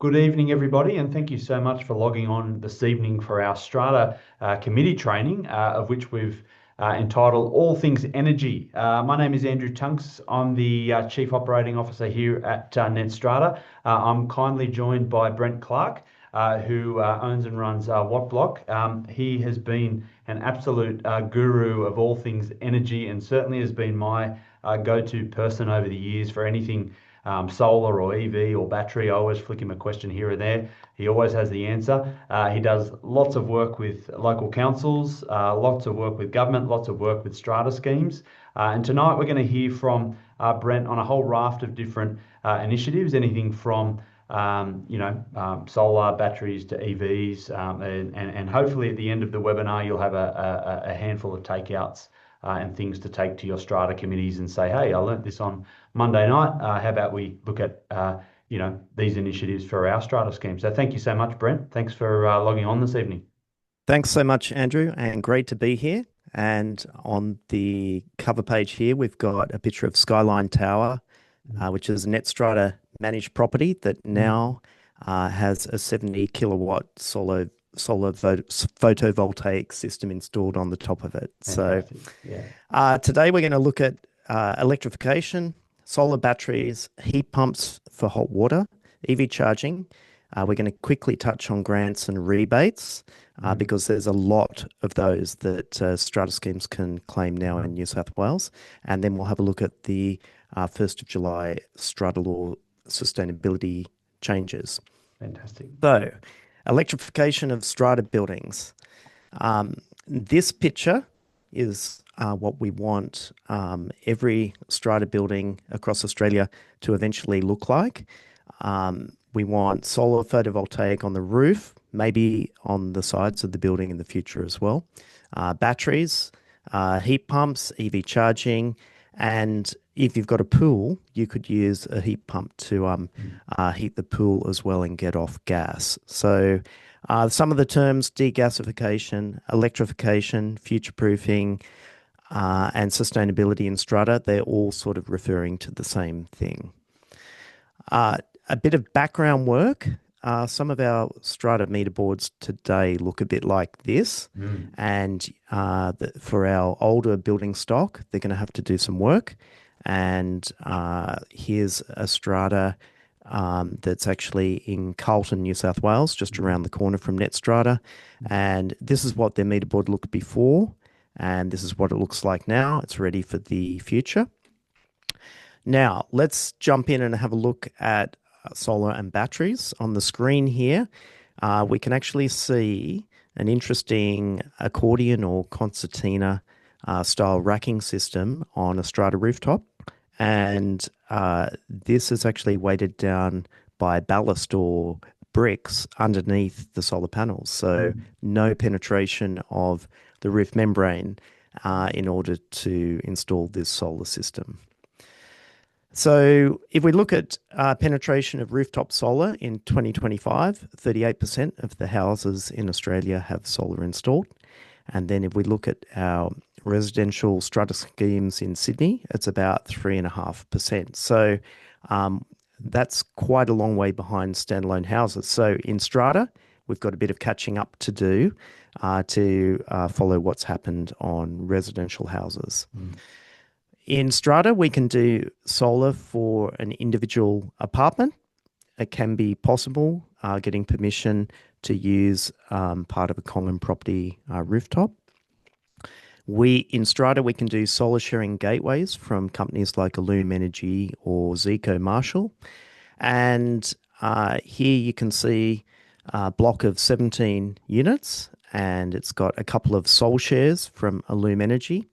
Good evening, everybody, and thank you so much for logging on this evening for our Strata committee training, of which we've entitled All Things Energy. My name is Andrew Tunks. I'm the Chief Operating Officer here at netstrata. I'm kindly joined by Brent Clark, who owns and runs Wattblock. He has been an absolute guru of all things energy and certainly has been my go-to person over the years for anything solar or EV or battery. I always flick him a question here or there. He always has the answer. He does lots of work with local councils, lots of work with government, lots of work with strata schemes. And tonight we're going to hear from Brent on a whole raft of different initiatives, anything from solar batteries to EVs, and hopefully at the end of the webinar you'll have a handful of takeouts and things to take to your strata committees and say, hey, I learnt this on Monday night. How about we look at these initiatives for our strata scheme? So thank you so much, Brent. Thanks for logging on this evening. Thanks so much, Andrew, and great to be here. And on the cover page here, we've got a picture of Skyline Tower, which is a netstrata managed property that now has a 70 kilowatt solar photovoltaic system installed on the top of it. Fantastic. Today we're going to look at electrification, solar batteries, heat pumps for hot water, EV charging. We're going to quickly touch on grants and rebates because there's a lot of those that strata schemes can claim now in New South Wales. And then we'll have a look at the 1st of July strata law sustainability changes. Fantastic. So, electrification of strata buildings. This picture is what we want every strata building across Australia to eventually look like. We want solar photovoltaic on the roof, maybe on the sides of the building in the future as well. Batteries, heat pumps, EV charging, and if you've got a pool, you could use a heat pump to heat the pool as well and get off gas. So some of the terms: degasification, electrification, future-proofing, and sustainability in strata, they're all sort of referring to the same thing. A bit of background work. Some of our strata meter boards today look a bit like this. And for our older building stock, they're going to have to do some work. And here's a strata that's actually in Carlton, New South Wales, just around the corner from netstrata. And this is what their meter board looked before. And this is what it looks like now. It's ready for the future. Now, let's jump in and have a look at solar and batteries. On the screen here, we can actually see an interesting accordion or concertina style racking system on a strata rooftop. And this is actually weighted down by ballast or bricks underneath the solar panels. So no penetration of the roof membrane in order to install this solar system. So if we look at penetration of rooftop solar in 2025, 38% of the houses in Australia have solar installed. And then if we look at our residential strata schemes in Sydney, it's about 3.5%. So that's quite a long way behind standalone houses. So in strata, we've got a bit of catching up to do to follow what's happened on residential houses. In strata, we can do solar for an individual apartment. It can be possible getting permission to use part of a common property rooftop. In strata, we can do solar sharing gateways from companies like Illume Energy or Zico Marshall. And here you can see a block of 17 units, and it's got a couple of sol shares from Illume Energy.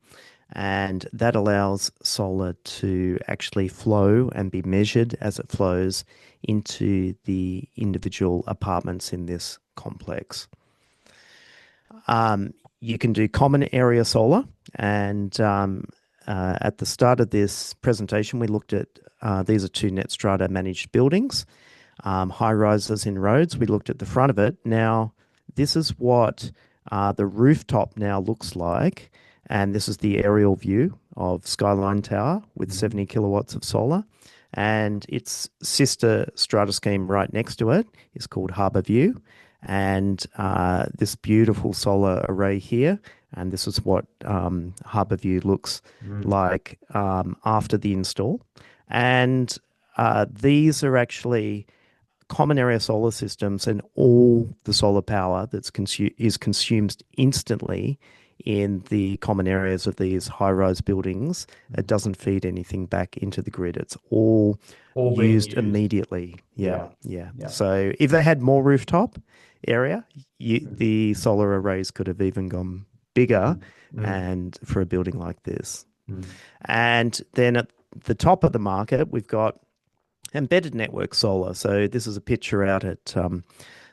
And that allows solar to actually flow and be measured as it flows into the individual apartments in this complex. You can do common area solar. And at the start of this presentation, we looked at these are two netstrata managed buildings, high rises in roads. We looked at the front of it. Now, this is what the rooftop now looks like. And this is the aerial view of Skyline Tower with 70 kilowatts of solar. and its sister strata scheme right next to it is called Harbour View. And this beautiful solar array here, and this is what Harbour View looks Mm. like after the install. And these are actually common area solar systems, and all the solar power is consumed instantly in the common areas of these high-rise buildings. It doesn't feed anything back into the grid. It's all All being used used. immediately. Yeah, Yeah. yeah. Yeah. So if they had more rooftop area, Mm. the solar arrays could have even gone bigger, Mm. Mm. and for a building like this. Mm. And then at the top of the market, we've got embedded network solar. So this is a picture out at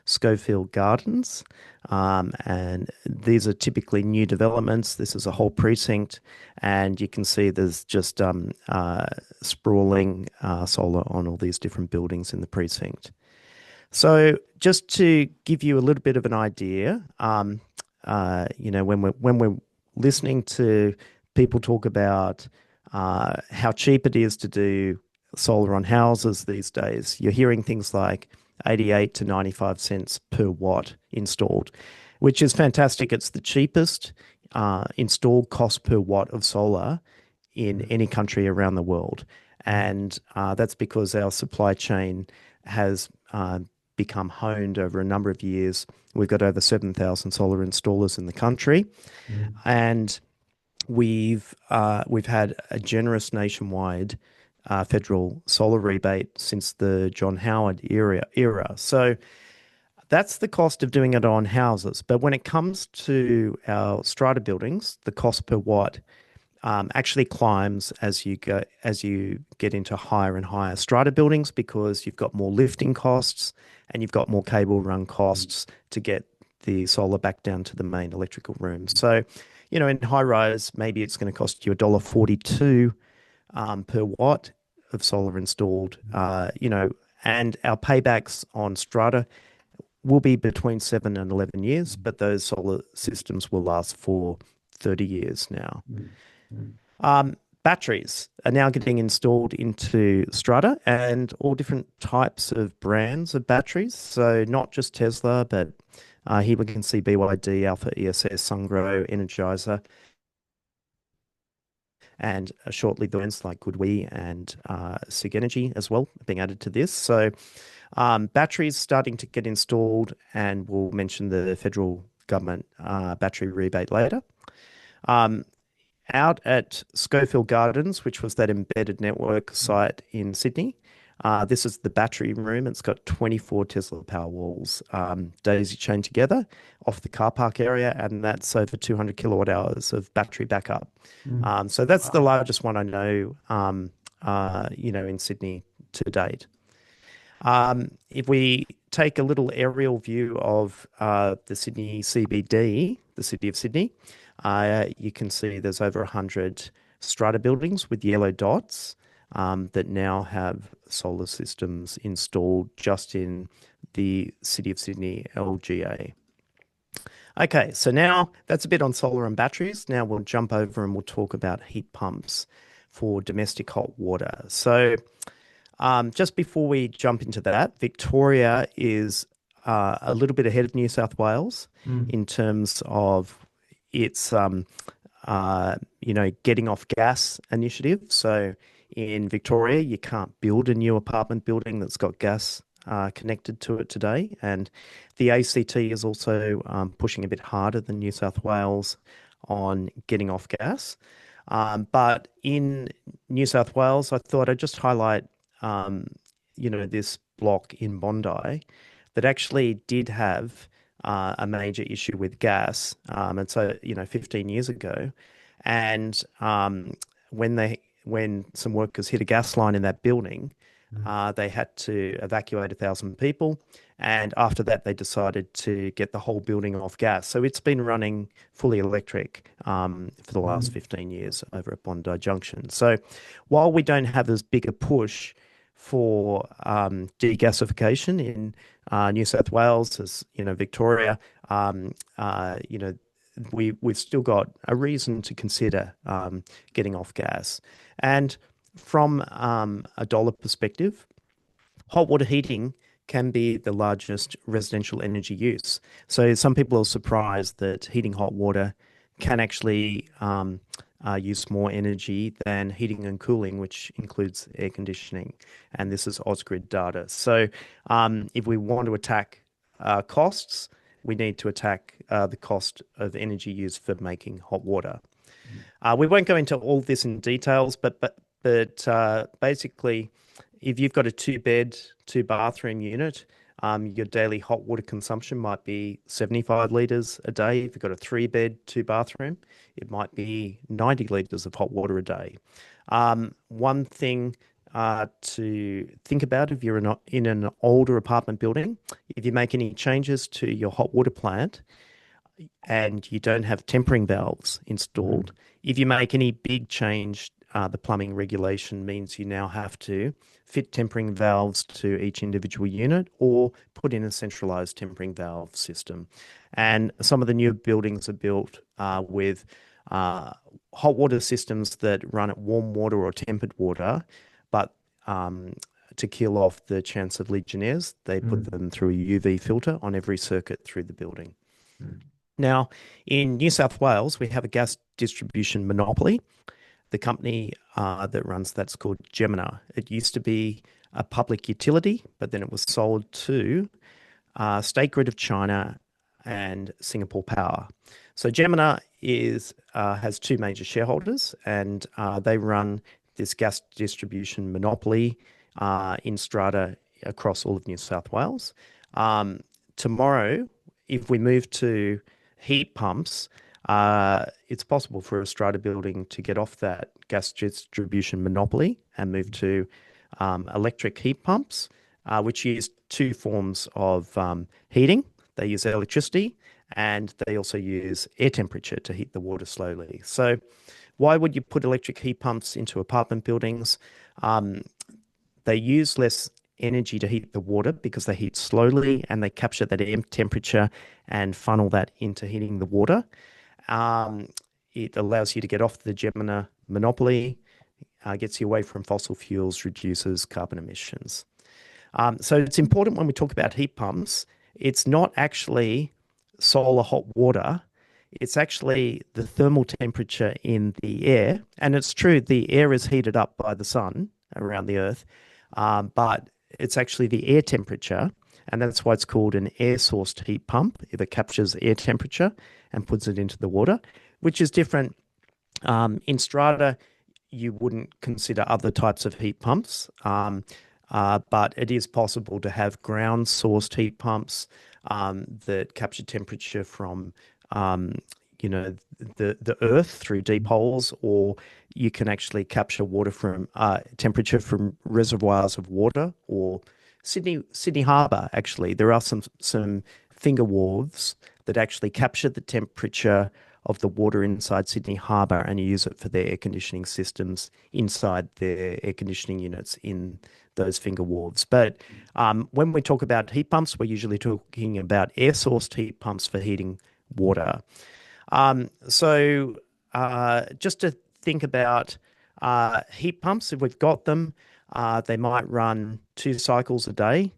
Schofield Gardens. And these are typically new developments. This is a whole precinct, and you can see there's just sprawling solar on all these different buildings in the precinct. So just to give you a little bit of an idea, when we're listening to people talk about how cheap it is to do solar on houses these days, you're hearing things like 88 to 95 cents per watt installed, which is fantastic. It's the cheapest installed cost per watt of solar in Mm. any country around the world. Mm. And that's because our supply chain has become honed over a number of years. We've got over 7,000 solar installers in the country, Mm. and we've had a generous nationwide federal solar rebate since the John Howard era. So that's the cost of doing it on houses. But when it comes to our strata buildings, the cost per watt actually climbs as you get into higher and higher strata buildings, because you've got more lifting costs and you've got more cable run Mm. costs to get the solar back down to the main electrical room. So, in high rise, maybe it's going to cost you $1.42 per watt of solar installed. And our paybacks on strata will be between 7 and 11 years, but those solar systems will last for 30 years now. Mm. Mm. Batteries are now getting installed into Strata, and all different types of brands of batteries. So not just Tesla, but here we can see BYD, Alpha ESS, Sungrow, Energizer, and shortly the ones like GoodWe and Sig Energy as well being added to this. So batteries starting to get installed, and we'll mention the federal government battery rebate later. Um, Out at Schofield Gardens, which was that embedded network site in Sydney. This is the battery room. It's got 24 Tesla power walls, daisy chained together off the car park area, and that's over 200 kilowatt hours of battery backup. Mm. So that's the Wow. largest one I know, in Sydney to date. If we take a little aerial view of the Sydney CBD, the city of Sydney, you can see there's over 100 strata buildings with yellow dots that now have solar systems installed just in the City of Sydney LGA. Okay, so now that's a bit on solar and batteries. Now we'll jump over and we'll talk about heat pumps for domestic hot water. So just before we jump into that, Victoria is a little bit ahead of New South Wales Mm. in terms of its, getting off gas initiative. So in Victoria, you can't build a new apartment building that's got gas connected to it today. And the ACT is also pushing a bit harder than New South Wales on getting off gas. But in New South Wales, I thought I'd just highlight, this block in Bondi that actually did have a major issue with gas. And so, 15 years ago. And when some workers hit a gas line in that building, Mm. they had to evacuate 1,000 people. And after that, they decided to get the whole building off gas. So it's been running fully electric for the last Mm. 15 years over at Bondi Junction. So while we don't have as big a push for degasification in New South Wales as Victoria, we've still got a reason to consider getting off gas. And from a dollar perspective, hot water heating can be the largest residential energy use. So some people are surprised that heating hot water can actually use more energy than heating and cooling, which includes air conditioning. And this is Osgrid data. So if we want to attack costs, we need to attack the cost of energy used for making hot water. We won't go into all this in details, but basically, if you've got a two-bed, two-bathroom unit, your daily hot water consumption might be 75 litres a day. If you've got a three-bed, two-bathroom, it might be 90 litres of hot water a day. One thing to think about if you're in an older apartment building, if you make any changes to your hot water plant, and you don't have tempering valves installed, if you make any big change, the plumbing regulation means you now have to fit tempering valves to each individual unit or put in a centralized tempering valve system. And some of the new buildings are built with hot water systems that run at warm water or tempered water, but to kill off the chance of Legionnaires, they put them through a UV filter on every circuit through the building. Now, in New South Wales, we have a gas distribution monopoly. The company that runs that's called Gemina. It used to be a public utility, but then it was sold to State Grid of China and Singapore Power. So Gemina has two major shareholders, and they run this gas distribution monopoly in Strata across all of New South Wales. Tomorrow, if we move to heat pumps, it's possible for a Strata building to get off that gas distribution monopoly and move to electric heat pumps, which use two forms of heating. They use electricity and they also use air temperature to heat the water slowly. So why would you put electric heat pumps into apartment buildings? They use less energy to heat the water because they heat slowly and they capture that air temperature and funnel that into heating the water. It allows you to get off the Gemina monopoly, gets you away from fossil fuels, reduces carbon emissions. So it's important when we talk about heat pumps, it's not actually solar hot water. It's actually the thermal temperature in the air. And it's true, the air is heated up by the sun around the earth, but it's actually the air temperature. And that's why it's called an air-sourced heat pump, if it captures air temperature and puts it into the water, which is different. In Strata, you wouldn't consider other types of heat pumps, but it is possible to have ground-sourced heat pumps that capture temperature from the earth through deep holes, or you can actually capture water from temperature from reservoirs of water, or Sydney Harbour. Actually, there are some finger wharves that actually capture the temperature of the water inside Sydney Harbour and use it for their air conditioning systems inside their air conditioning units in those finger wharves. But when we talk about heat pumps, we're usually talking about air-sourced heat pumps for heating water. So just to think about heat pumps, if we've got them, they might run 2 cycles a day.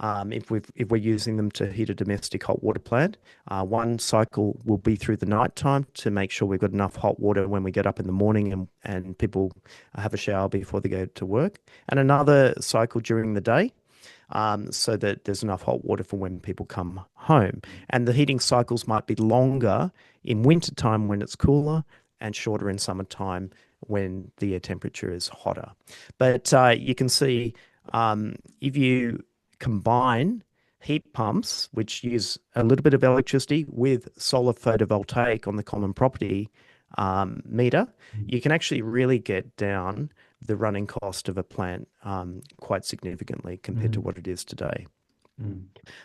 If we're using them to heat a domestic hot water plant, one cycle will be through the night time to make sure we've got enough hot water when we get up in the morning and people have a shower before they go to work, and another cycle during the day, so that there's enough hot water for when people come home. And the heating cycles might be longer in wintertime when it's cooler and shorter in summertime when the air temperature is hotter. But you can see if you combine heat pumps, which use a little bit of electricity, with solar photovoltaic on the common property meter, you can actually really get down the running cost of a plant quite significantly compared to what it is today.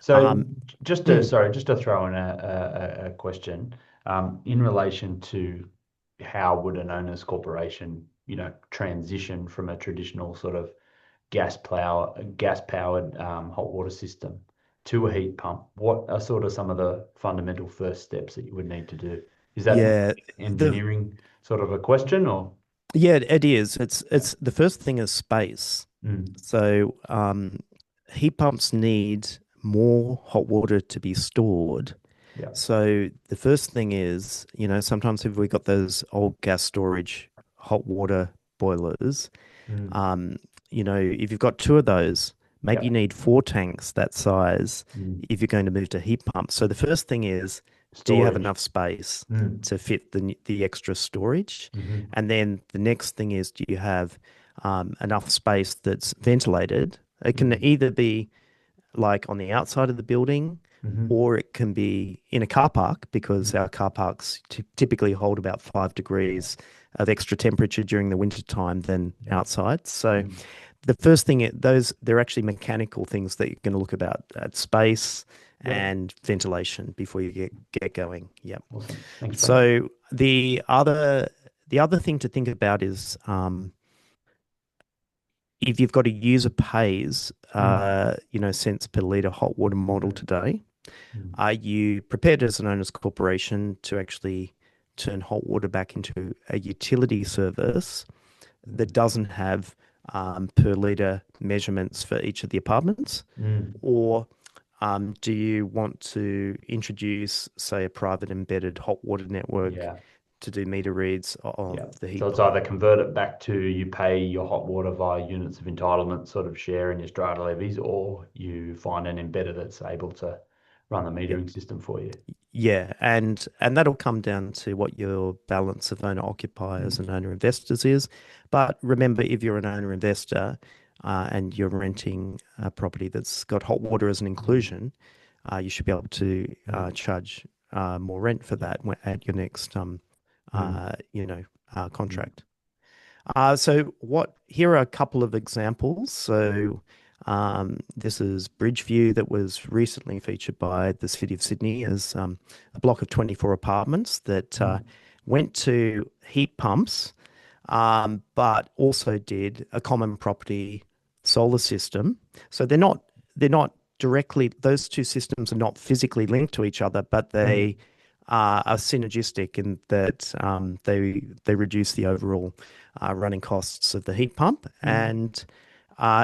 So just to throw in a question in relation to how would an owners corporation, transition from a traditional sort of gas powered hot water system to a heat pump? What are sort of some of the fundamental first steps that you would need to do? Is that Yeah, engineering sort of a question or? Yeah, it is. It's the first thing is space. Mm. So heat pumps need more hot water to be stored. Yeah. So the first thing is, sometimes if we got those old gas storage hot water boilers, Mm. um, if you've got two of those, maybe you Yeah. need four tanks that size Mm. if you're going to move to heat pumps. So the first thing is, do you have Storage. enough space Mm. to fit the extra storage? Hmm. And then the next thing is, do you have enough space that's ventilated? It can Mm. either be like on the outside of the building, Hmm. or it can be in a car park because our car parks typically hold about 5 degrees of extra temperature during the winter time than Yeah. outside. So Mm. the first thing, those they're actually mechanical things that you're going to look about at space Yep. and ventilation before you get going. Yep. Awesome. Thanks, Brad. So the other thing to think about is if you've got a user pays, Mm. cents per liter hot water model Mm. today, Mm. are you prepared as an owner's corporation to actually turn hot water back into a utility service that Mm. doesn't have per liter measurements for each of the apartments? Mm. Or do you want to introduce, say, a private embedded hot water network Yeah. to do meter reads Yeah. of the So heat it's pump? either convert it back to you pay your hot water via units of entitlement sort of share in your strata levies, or you find an embedder that's able to run the Yep. metering system for you. Yeah, and that'll come down to what your balance of owner occupiers Mm. and owner investors is. But remember, if you're an owner investor and you're renting a property that's got hot water as an Mm. inclusion, you should be able to Mm. charge more rent for Yeah. that at your next Mm. Mm. contract. So what? Here are a couple of examples. So this is Bridgeview that was recently featured by the City of Sydney as a block of 24 apartments that Mm. went to heat pumps, but also did a common property solar system. So they're not directly, those two systems are not physically linked to each other, but they Mm. are synergistic in that they reduce the overall running costs of the heat pump. Mm. And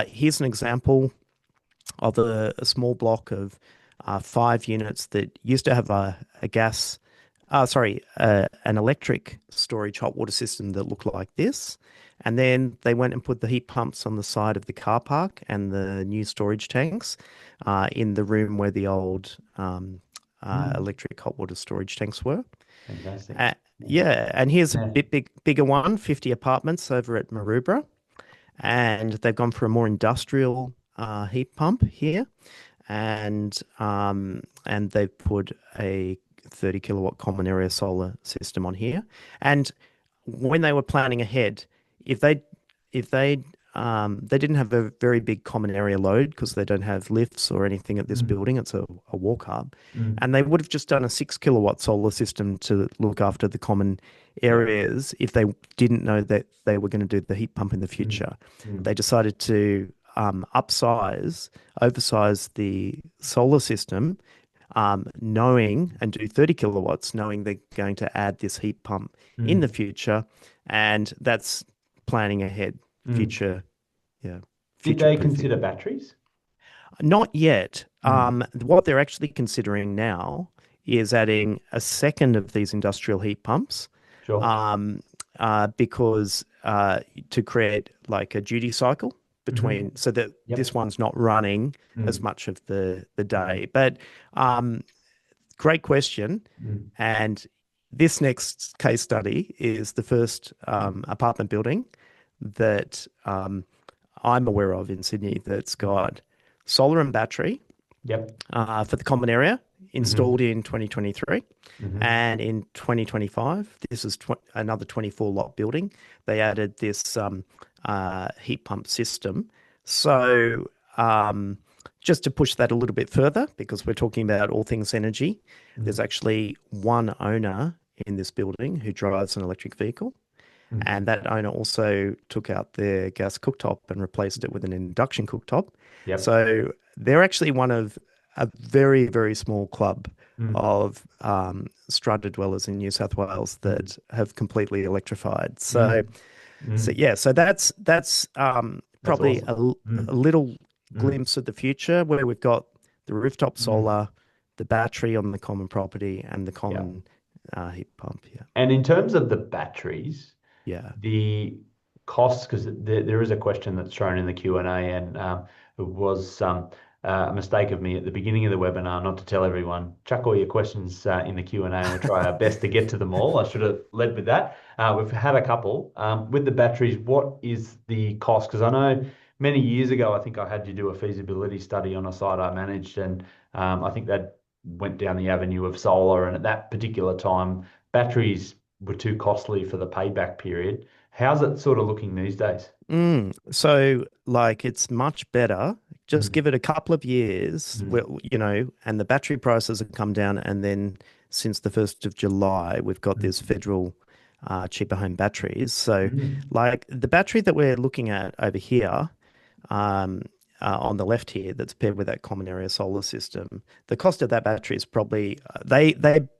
here's an example of a small block of 5 units that used to have a gas, an electric storage hot water system that looked like this. And then they went and put the heat pumps on the side of the car park and the new storage tanks in the room where the old Mm. electric hot water storage tanks were. Fantastic. Uh, Yeah. yeah, and here's a Yeah. bigger one, 50 apartments over at Maroubra, and they've gone for a more industrial heat pump here, and they've put a 30 kilowatt common area solar system on here. And when they were planning ahead, if they didn't have a very big common area load because they don't have lifts or anything at this Mm. building. It's a walk up. Mm. And they would have just done a 6 kilowatt solar system to look after the common Yeah. areas if they didn't know that they were going to do the heat pump in the Mm. future. Mm. They decided to oversize the solar system, knowing and do 30 kilowatts, knowing they're going to add this heat pump in the Mm. future. And that's planning ahead, Mm. future, yeah, Did future they proofing. consider batteries? Not yet. Mm. What they're actually considering now is adding a second of these industrial heat pumps, Sure. um, because to create like a duty cycle Hmm. between, so that this Yep. one's not running as Mm. much of the Mm. day. But um, great question. Mm. And this next case study is the first apartment building that I'm aware of in Sydney that's got solar and battery Yep. for the common area installed Hmm. in 2023. Hmm. And in 2025, this is another 24 lot building. They added this heat pump system. So, just to push that a little bit further, because we're talking about all things energy, there's Mm. actually one owner in this building who drives an electric vehicle. Hmm. And that owner also took out their gas cooktop and replaced it with an induction cooktop. Yep. So they're actually one of a very, very small club Mm. of strata dwellers in New South Wales Mm. that have completely electrified. So Mm. So Mm. yeah, so that's That's probably awesome. a Mm. little Mm. glimpse of the future where we've got the rooftop Mm. solar, the battery on the common property, and the Yeah. common heat pump. Yeah, And in terms of the batteries, yeah. the costs, because there is a question that's thrown in the Q&A, and it was a mistake of me at the beginning of the webinar not to tell everyone, chuck all your questions in the Q&A and we'll try our best to get to them all. I should have led with that. We've had a couple. With the batteries, what is the cost? Because I know many years ago, I think I had you do a feasibility study on a site I managed, and I think that went down the avenue of solar. And at that particular time, batteries were too costly for the payback period. How's it sort of looking these days? So like it's much better. Just Mm, give it a couple of years, mm, and the battery prices have come down. And then since the 1st of July, we've got this mm, federal cheaper home batteries. So mm. like the battery that we're looking at over here, um, on the left here that's paired with that common area solar system. The cost of that battery is probably they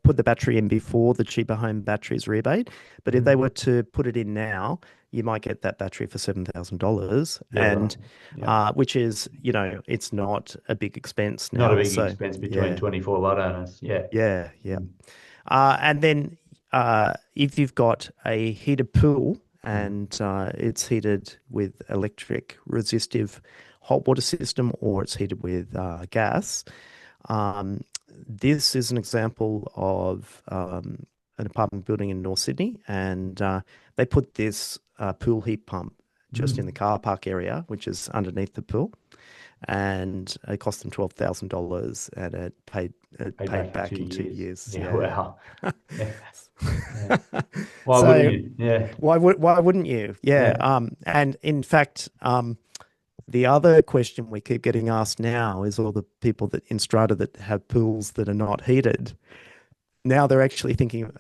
put the battery in before the cheaper home batteries rebate, but if they Mm. were to put it in now, you might get that battery for $7,000, Yeah, right. and Yeah. which is it's not a big expense Not a now. big So expense between yeah, 24 lot owners. Yeah. yeah, yeah. Mm, And then if you've got a heated pool mm, and it's heated with electric resistive hot water system or it's heated with gas, um, this is an example of an apartment building in North Sydney, and they put this pool heat pump just in the mm. car park area, which is underneath the pool, and it cost them $12,000, and it Paid paid back in two back in two years. years. Yeah, Yeah. wow. Yeah, yeah. Why wouldn't So you? Yeah, why wouldn't you? Yeah. yeah. And in fact, the other question we keep getting asked now is all the people that in Strata that have pools that are not heated. Now they're actually thinking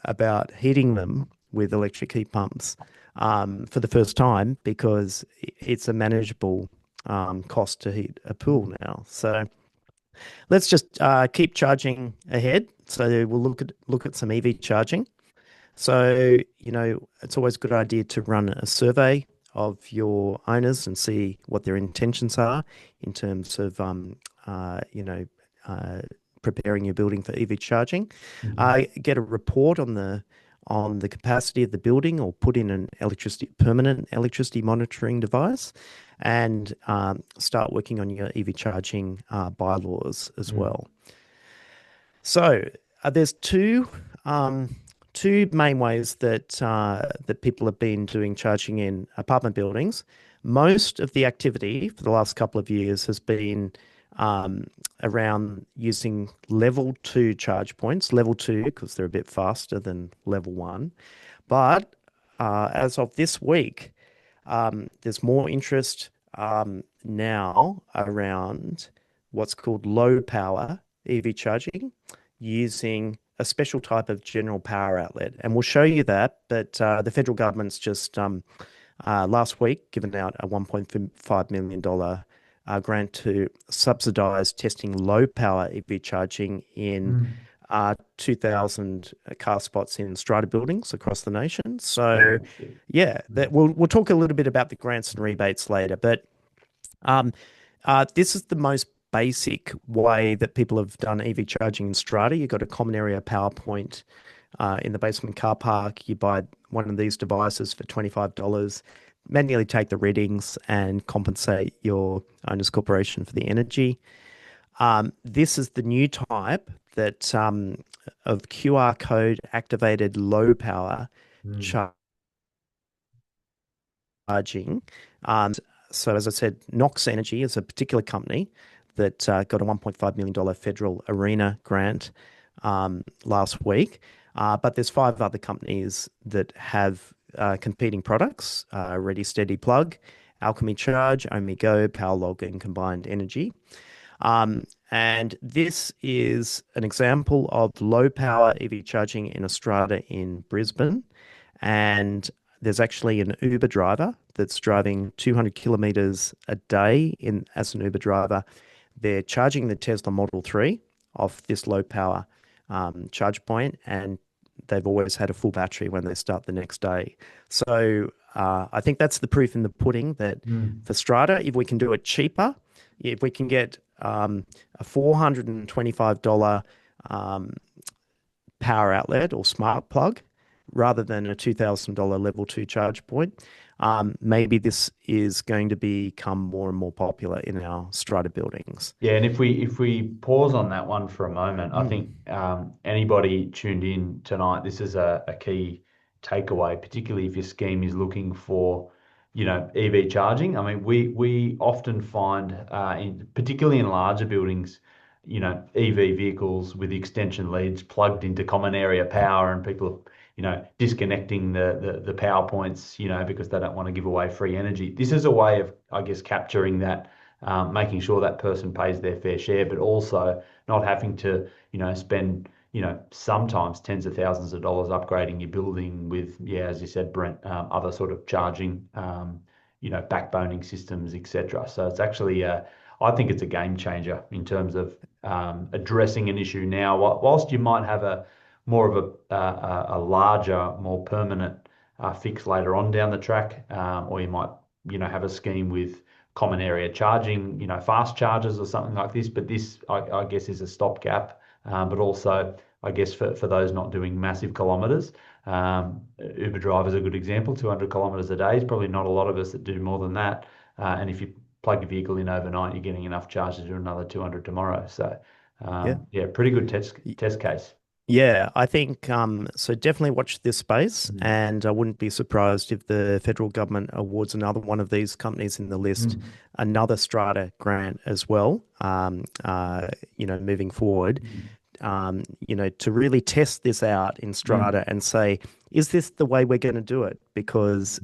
about heating them with electric heat pumps for the first time because it's a manageable cost to heat a pool Mm, now. So let's just keep charging ahead. So we'll look at some EV charging. So, it's always a good idea to run a survey of your owners and see what their intentions are in terms of, uh, preparing your building for EV charging. mhm, Get a report on the capacity of the building, or put in an permanent electricity monitoring device, and start working on your EV charging bylaws as mm, well. So there's two main ways that people have been doing charging in apartment buildings. Most of the activity for the last couple of years has been around using level two charge points. Level two because they're a bit faster than level one, but as of this week, there's more interest now around what's called low power EV charging using a special type of general power outlet. And we'll show you that. But the federal government's just last week given out a $1.5 million grant to subsidize testing low power EV charging in mm. 2,000 car spots in strata buildings across the nation. So, Fantastic. yeah, Mm, we'll talk a little bit about the grants and rebates later. But um, this is the most basic way that people have done EV charging in strata. You've got a common area power point in the basement car park. You buy one of these devices for $25, manually take the readings and compensate your owner's corporation for the energy. This is the new type that of QR code activated low power mm, charging. So as I said, Knox Energy is a particular company that got a $1.5 million federal arena grant last week. But there's five other companies that have competing products: Ready Steady Plug, Alchemy Charge, OmiGo, Powerlog, and Combined Energy. And this is an example of low power EV charging in a strata in Brisbane. And there's actually an Uber driver that's driving 200 kilometers a day in as an Uber driver. They're charging the Tesla Model 3 off this low power charge point, and they've always had a full battery when they start the next day. So I think that's the proof in the pudding that Mm. for Strata, if we can do it cheaper, if we can get a $425 um, power outlet or smart plug rather than a $2,000 level two charge point, maybe this is going to become more and more popular in our strata buildings. Yeah, and if we pause on that one for a moment, I Mm. think anybody tuned in tonight, this is a key takeaway, particularly if your scheme is looking for, EV charging. I mean, we often find, particularly in larger buildings, EV vehicles with extension leads plugged into common area power, and people, disconnecting the power points, because they don't want to give away free energy. This is a way of, I guess, capturing that, making sure that person pays their fair share, but also not having to, spend, sometimes tens of thousands of dollars upgrading your building with, yeah, as you said, Brent, other sort of charging, backboning systems, etc. So it's actually, I think it's a game changer in terms of addressing an issue now. Whilst you might have a more of a larger, more permanent fix later on down the track, or you might, have a scheme with common area charging, fast chargers or something like this. But this, I guess, is a stopgap. But also, I guess, for those not doing massive kilometres, Uber Drive is a good example. 200 kilometres a day is probably not a lot of us that do more than that. And if you plug your vehicle in overnight, you're getting enough charge to do another 200 tomorrow. So, Yeah. yeah, pretty good test case. Yeah, I think so. Definitely watch this space, Mm. and I wouldn't be surprised if the federal government awards another one of these companies in the list Mm. another Strata grant as well. Moving forward, Mm. to really test this out in Mm. Strata and say, is this the way we're going to do it? Because,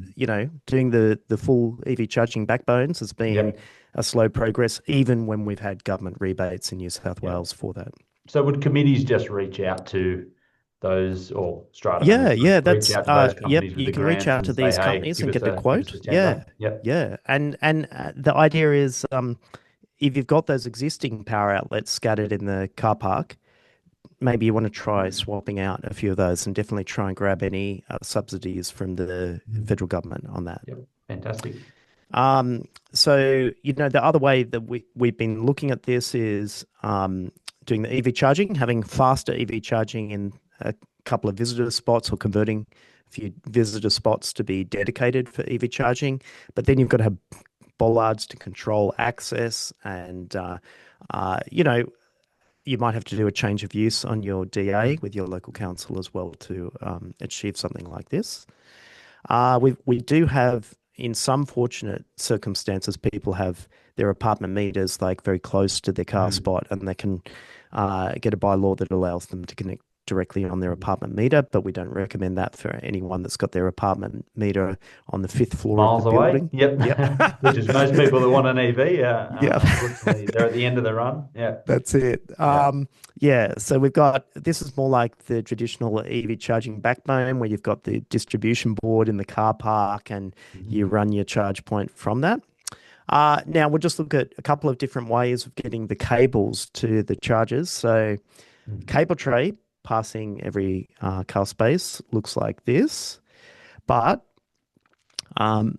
doing the full EV charging backbones has been Yep. a slow progress, even when we've had government rebates in New South Yep. Wales for that. So would committees just reach out to those, or Strata Yeah, management yeah, reach that's out to those yep, companies with you the can reach grants out and to say, these hey, companies and get a give us quote. a Yeah. tenner? Yep. Yeah. And the idea is if you've got those existing power outlets scattered in the car park, maybe you want to try swapping out a few of those and definitely try and grab any subsidies from the Mm. federal government on that. Yep. Fantastic. So, the other way that we've been looking at this is doing the EV charging, having faster EV charging in a couple of visitor spots or converting a few visitor spots to be dedicated for EV charging. But then you've got to have bollards to control access and, you might have to do a change of use on your DA with your local council as well to achieve something like this. We do have, in some fortunate circumstances, people have their apartment meters like very close to their car Mm. spot, and they can get a bylaw that allows them to connect directly on their apartment meter. But we don't recommend that for anyone that's got their apartment meter on the fifth floor of the Miles away. building. Yep. Yep. Which is most people that want an EV. Yep. Unfortunately, they're at the end of the run. Yeah. That's it. Yeah. Yeah, so we've got this is more like the traditional EV charging backbone where you've got the distribution board in the car park and you Mhm. run your charge point from that. Now we'll just look at a couple of different ways of getting the cables to the chargers. So Mm. cable tray passing every car space looks like this, but um,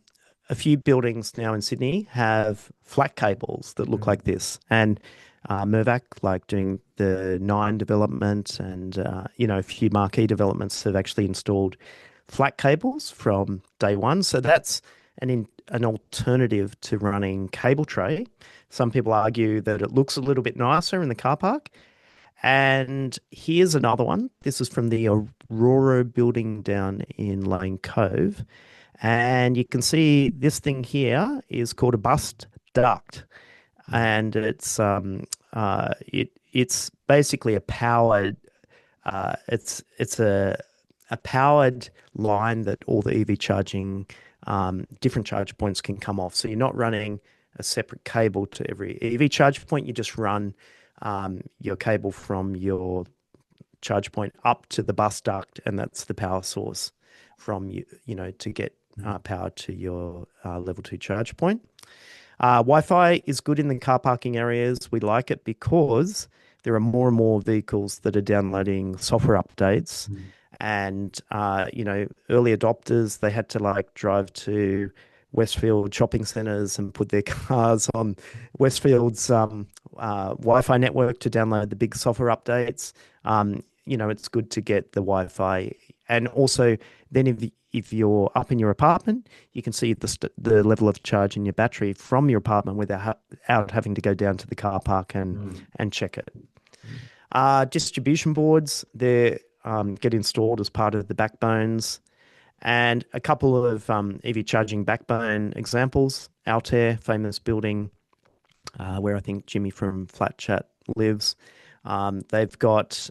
a few buildings now in Sydney have flat cables that look like Mm. this, and Mirvac, like doing the Nine development, and a few marquee developments have actually installed flat cables from day one. So that's an alternative to running cable tray. Some people argue that it looks a little bit nicer in the car park. And here's another one. This is from the Aurora building down in Lane Cove. And you can see this thing here is called a bus duct, Mm. and it's basically a powered it's a powered line that all the EV charging different charge points can come off. So you're not running a separate cable to every EV charge point. You just run your cable from your charge point up to the bus duct, and that's the power source from to get power to your level two charge point. Wi-Fi is good in the car parking areas. We like it because there are more and more vehicles that are downloading software updates, Mm. And early adopters, they had to like drive to Westfield shopping centers and put their cars on Westfield's Wi-Fi network to download the big software updates. It's good to get the Wi-Fi, and also then if you're up in your apartment, you can see the level of charge in your battery from your apartment without having to go down to the car park Mm. and check it. Mm. Distribution boards, they get installed as part of the backbones. And a couple of EV charging backbone examples. Altair, famous building where I think Jimmy from Flat Chat lives. They've got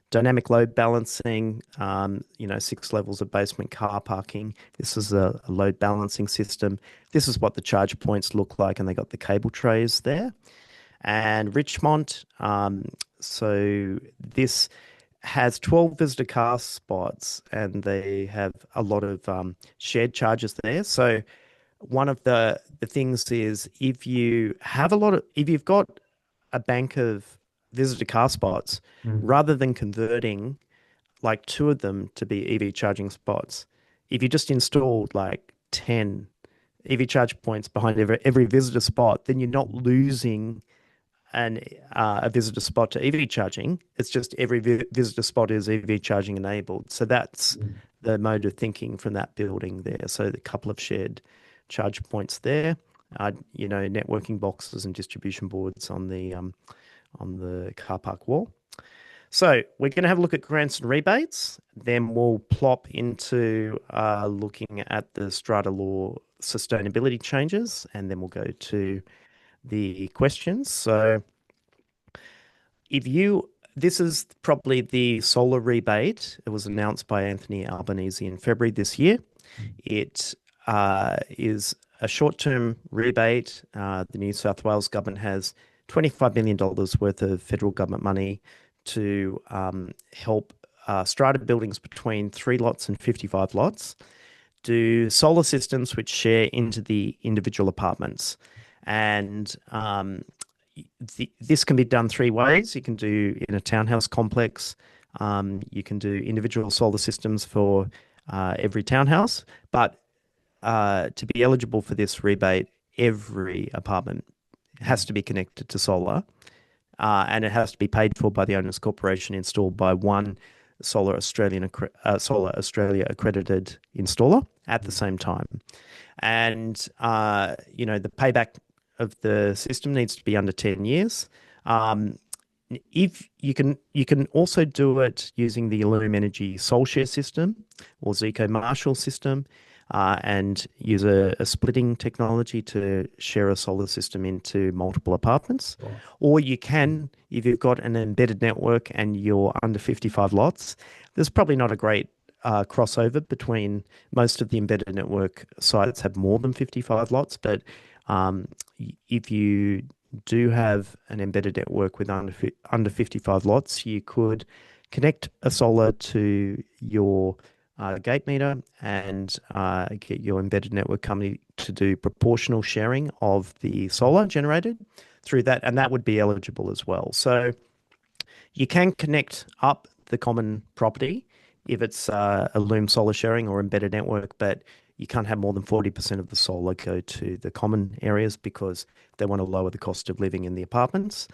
dynamic load balancing, 6 levels of basement car parking. This is a load balancing system. This is what the charge points look like, and they got the cable trays there. And Richmond, so this has 12 visitor car spots, and they have a lot of shared charges there. So one of the things is if you've got a bank of visitor car spots, Mm. rather than converting like 2 of them to be EV charging spots, if you just installed like 10 EV charge points behind every visitor spot, then you're not losing a visitor spot to EV charging. It's just every visitor spot is EV charging enabled. So that's Mm. the mode of thinking from that building there. So a couple of shared charge points there. Networking boxes and distribution boards on the car park wall. So we're going to have a look at grants and rebates. Then we'll plop into looking at the Strata law sustainability changes, and then we'll go to the questions. So this is probably the solar rebate. It was announced by Anthony Albanese in February this year. It is a short-term rebate. The New South Wales government has $25 million worth of federal government money to help strata buildings between 3 lots and 55 lots do solar systems which share into the individual apartments. And this can be done 3 ways. You can do in a townhouse complex. You can do individual solar systems for every townhouse, but to be eligible for this rebate, every apartment has to be connected to solar, and it has to be paid for by the owners' corporation, installed by one Solar Australia accredited installer at the same time. And the payback of the system needs to be under 10 years. If you can also do it using the Illume Energy SolShare system or Zico Marshall system, and use a splitting technology to share a solar system into multiple apartments. Sure. Or you can, if you've got an embedded network and you're under 55 lots, there's probably not a great crossover between most of the embedded network sites have more than 55 lots, but if you do have an embedded network with under 55 lots, you could connect a solar to your gate meter and get your embedded network company to do proportional sharing of the solar generated through that, and that would be eligible as well. So you can connect up the common property if it's a Loom solar sharing or embedded network, but you can't have more than 40% of the solar go to the common areas because they want to lower the cost of living in the apartments.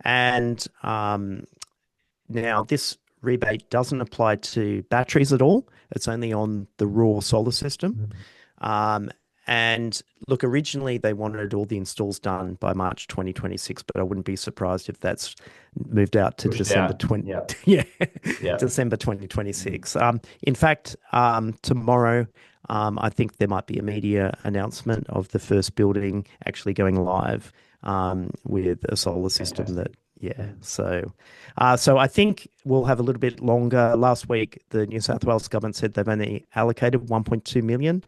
And now this rebate doesn't apply to batteries at all. It's only on the raw solar system. And look, originally they wanted all the installs done by March 2026, but I wouldn't be surprised if that's moved out to Pushed December out. 20, Yep. yeah, Yep. December 2026. In fact, tomorrow, I think there might be a media announcement of the first building actually going live with a solar system Fantastic. yeah. So I think we'll have a little bit longer. Last week, the New South Wales government said they've only allocated 1.2 million.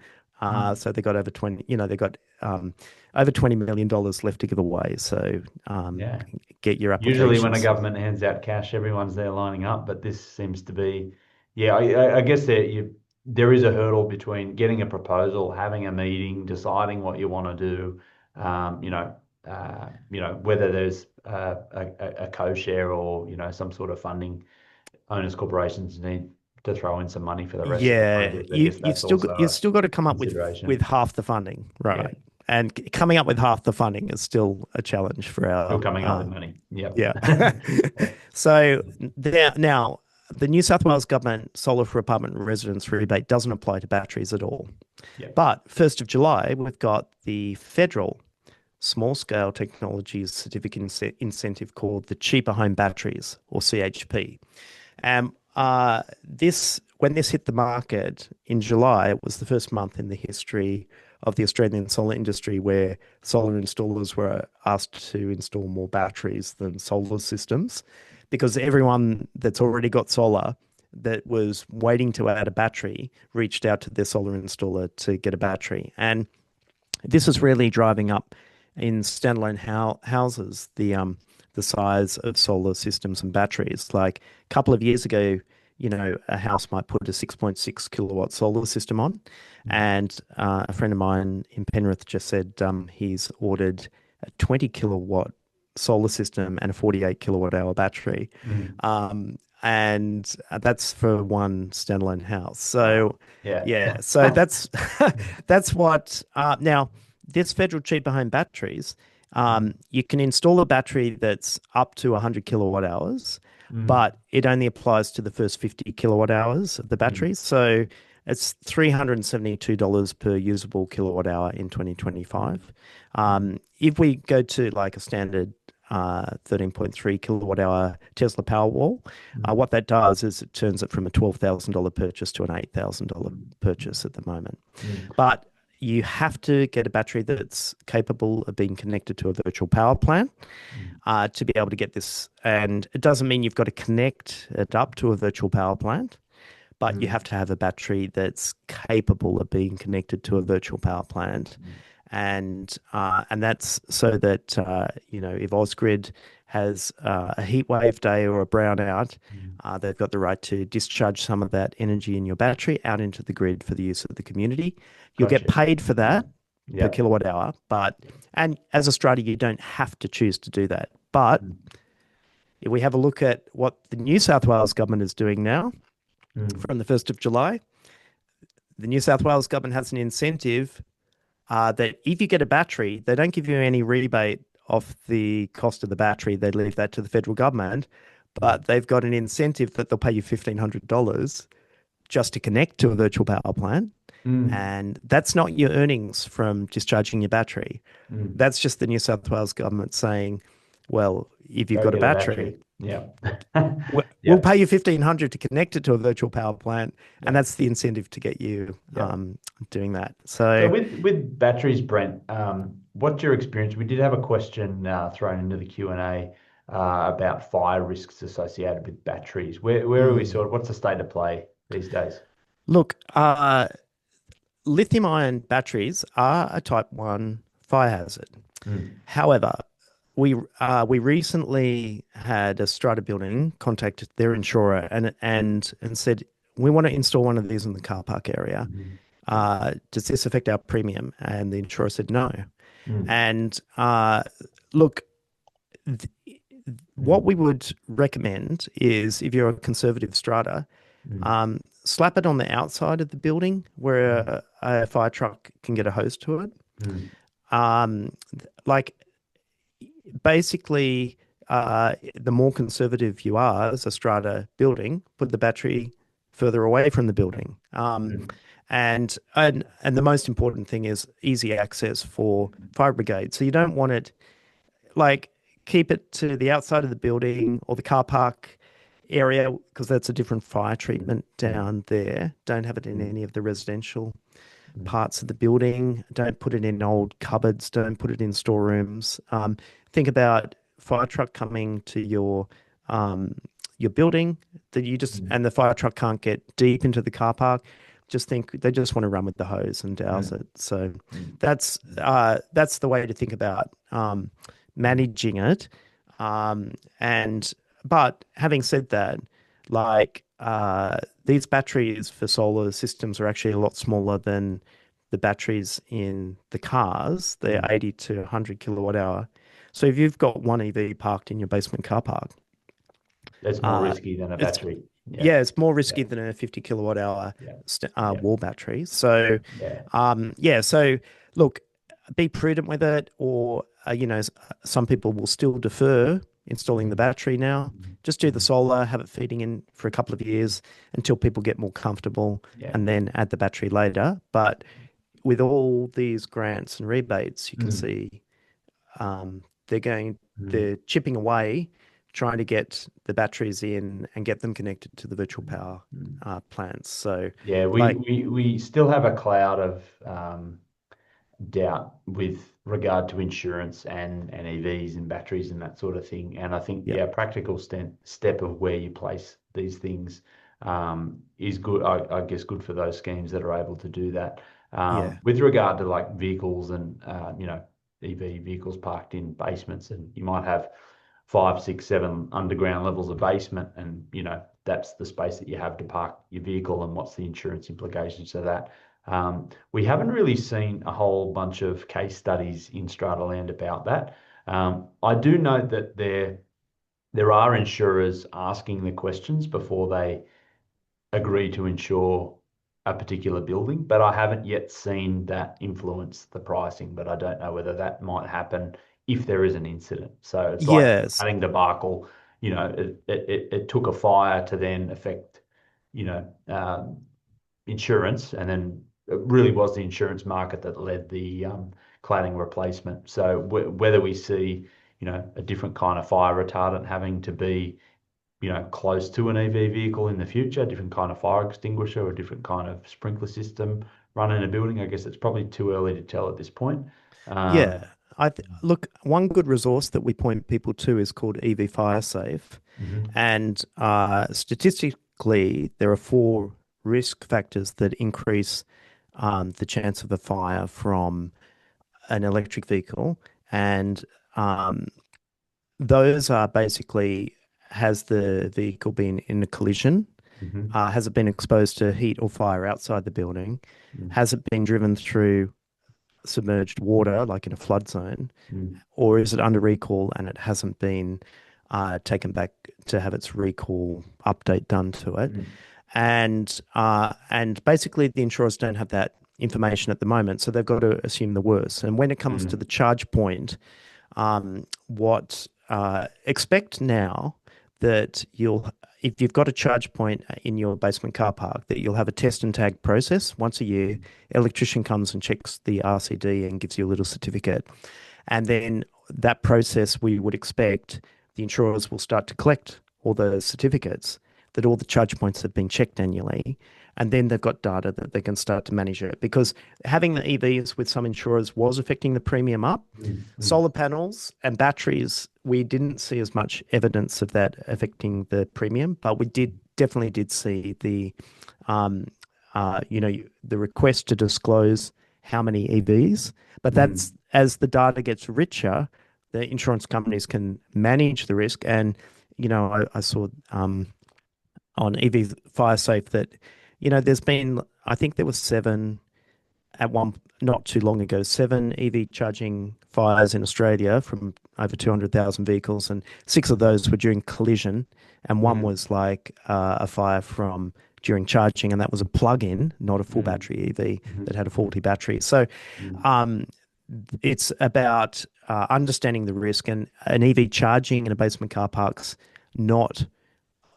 So they got over 20, they got over $20 million left to give away. So Yeah. get your Usually when a applications. government hands out cash, everyone's there lining up, but this seems to be, yeah, I guess there is a hurdle between getting a proposal, having a meeting, deciding what you want to do, whether there's a co-share or, some sort of funding owners corporations need to throw in some money for the rest of the Yeah, project. I guess that's also you've a still got to come up with consideration. half the funding, Yeah, right? And coming up with half the funding is still a challenge for still our coming up with money. Yep. yeah. Yeah. So now the New South Wales government solar for apartment and residence rebate doesn't apply to batteries at all. Yep. But 1st of July, we've got the federal small scale technologies certificate incentive called the Cheaper Home Batteries, or CHP. And this when this hit the market in July, it was the first month in the history of the Australian solar industry where solar installers were asked to install more batteries than solar systems, because everyone that's already got solar that was waiting to add a battery reached out to their solar installer to get a battery. And this is really driving up in standalone houses the size of solar systems and batteries. Like a couple of years ago, a house might put a 6.6 kilowatt solar system on, and a friend of mine in Penrith just said he's ordered a 20 kilowatt solar system and a 48 kilowatt hour battery. Mm. And that's for one standalone house. Wow. So Yeah. yeah, so that's that's what now this federal cheaper home batteries, you can install a battery that's up to 100 kilowatt hours, Mm. but it only applies to the first 50 kilowatt hours of the Mm. batteries. So it's $372 per usable kilowatt hour in 2025. Mm. If we go to like a standard 13.3 kilowatt hour Tesla Powerwall, Mm. what that does is it turns it from a $12,000 purchase to an $8,000 Mm. purchase at the moment. Mm. But you have to get a battery that's capable of being connected to a virtual power plant Mm. to be able to get this. And it doesn't mean you've got to connect it up to a virtual power plant, but you Mm. have to have a battery that's capable of being connected to a virtual power plant. Mm. And that's so that if Ausgrid has a heat wave day or a brownout, Mm. they've got the right to discharge some of that energy in your battery out into the grid for the use of the community. You'll get Gotcha. paid for that per Yeah. kilowatt hour, and as a strata, you don't have to choose to do that. But Mm. if we have a look at what the New South Wales government is doing now Mm. from the 1st of July, the New South Wales government has an incentive that if you get a battery, they don't give you any rebate off the cost of the battery. They leave that to the federal government, Mm. but they've got an incentive that they'll pay you $1,500 just to connect to a virtual power plant. Mm. And that's not your earnings from discharging your battery. Mm. That's just the New South Wales government saying, well, if you've Go got a get a battery, battery. Yeah. we'll Yeah. pay you $1,500 to connect it to a virtual power plant, Yeah. and that's the incentive to get you Yeah. doing that. So So with batteries, Brent, what's your experience? We did have a question thrown into the Q&A about fire risks associated with batteries. Where are we mm, sort of, what's the state of play these days? look, lithium-ion batteries are a Type 1 fire hazard. Mm. However, we recently had a strata building contact their insurer and said we want to install one of these in the car park area. Mm. Does this affect our premium? And the insurer said no. Mm. And look, th what Mm. we would recommend is if you're a conservative strata, Mm. slap it on the outside of the building where a fire truck can get a hose to it. Mm. Like basically, the more conservative you are as a strata building, put the battery further away from the building. Mm. And the most important thing is easy access for fire brigade. So you don't want it like keep it to the outside of the building or the car park area because that's a different fire treatment Mm. down there. Don't have it in Mm. any of the residential Mm. parts of the building. Don't put it in old cupboards. Don't put it in storerooms. Think about fire truck coming to your building that you just Mm. and the fire truck can't get deep into the car park. Just think they just want to run with the hose and douse Mm. it. So Mm. that's the way to think about managing it. And but having said that, like these batteries for solar systems are actually a lot smaller than the batteries in the cars. They're Mm. 80 to 100 kilowatt hour. So if you've got one EV parked in your basement car park, That's more uh, risky than a it's battery. Yeah. Yeah, it's more Yeah. risky than a 50 kilowatt hour Yeah. Yeah. wall battery. So, Yeah. yeah, so look, be prudent with it, or, some people will still defer installing the Mm, battery now. mm, Just do the mm. solar, have it feeding in for a couple of years until people get more comfortable, Yeah. and then add the battery later. But with all these grants and rebates, you can Mm, see um, they're going, mm, they're chipping away, trying to get the batteries in and get them connected to the virtual mm, power mm. plants. So, Yeah, like, we still have a cloud of doubt with regard to insurance and EVs and batteries and that sort of thing. And I think, yeah, yeah, practical step of where you place these things is good. I guess good for those schemes that are able to do that. yeah, With regard to like vehicles and EV vehicles parked in basements, and you might have five, six, seven underground levels of basement, and that's the space that you have to park your vehicle, and what's the insurance implications of that. We haven't really seen a whole bunch of case studies in Strata land about that. I do note that there are insurers asking the questions before they agree to insure a particular building, but I haven't yet seen that influence the pricing. But I don't know whether that might happen if there is an incident. So it's like the yes, cladding debacle. It took a fire to then affect, insurance, and then it really was the insurance market that led the cladding replacement. So whether we see, a different kind of fire retardant having to be, close to an EV vehicle in the future, a different kind of fire extinguisher or a different kind of sprinkler system run in a building, I guess it's probably too early to tell at this point. yeah. Um, Look, one good resource that we point people to is called EV Fire Safe, mhm, and statistically, there are four risk factors that increase the chance of a fire from an electric vehicle, and um, those are basically, has the vehicle been in a collision? mhm, Has it been exposed to heat or fire outside the building? mm, Has it been driven through submerged water, like in a flood zone? mm, Or is it under recall and it hasn't been taken back to have its recall update done to it? mm, And basically, the insurers don't have that information at the moment, so they've got to assume the worst. And when it comes to the mm, charge point, what expect now that you'll, if you've got a charge point in your basement car park, that you'll have a test and tag process once a year. Electrician comes and checks the RCD and gives you a little certificate, and then that process, we would expect the insurers will start to collect all the certificates that all the charge points have been checked annually. And then they've got data that they can start to manage it. Because having the EVs with some insurers was affecting the premium up. mm, mm, Solar panels and batteries, we didn't see as much evidence of that affecting the premium, but we definitely did see um, the request to disclose how many EVs. But mm, that's, as the data gets richer, the insurance companies can manage the risk. And I saw on EV Fire Safe that there's been, I think there was seven at one, not too long ago, seven EV charging fires in Australia from over 200,000 vehicles, and six of those were during collision, and one mm, was like a fire from during charging, and that was a plug-in, not a full mm, battery EV mhm, that had a faulty battery. So mm, um, it's about understanding the risk, and an EV charging in a basement car park's not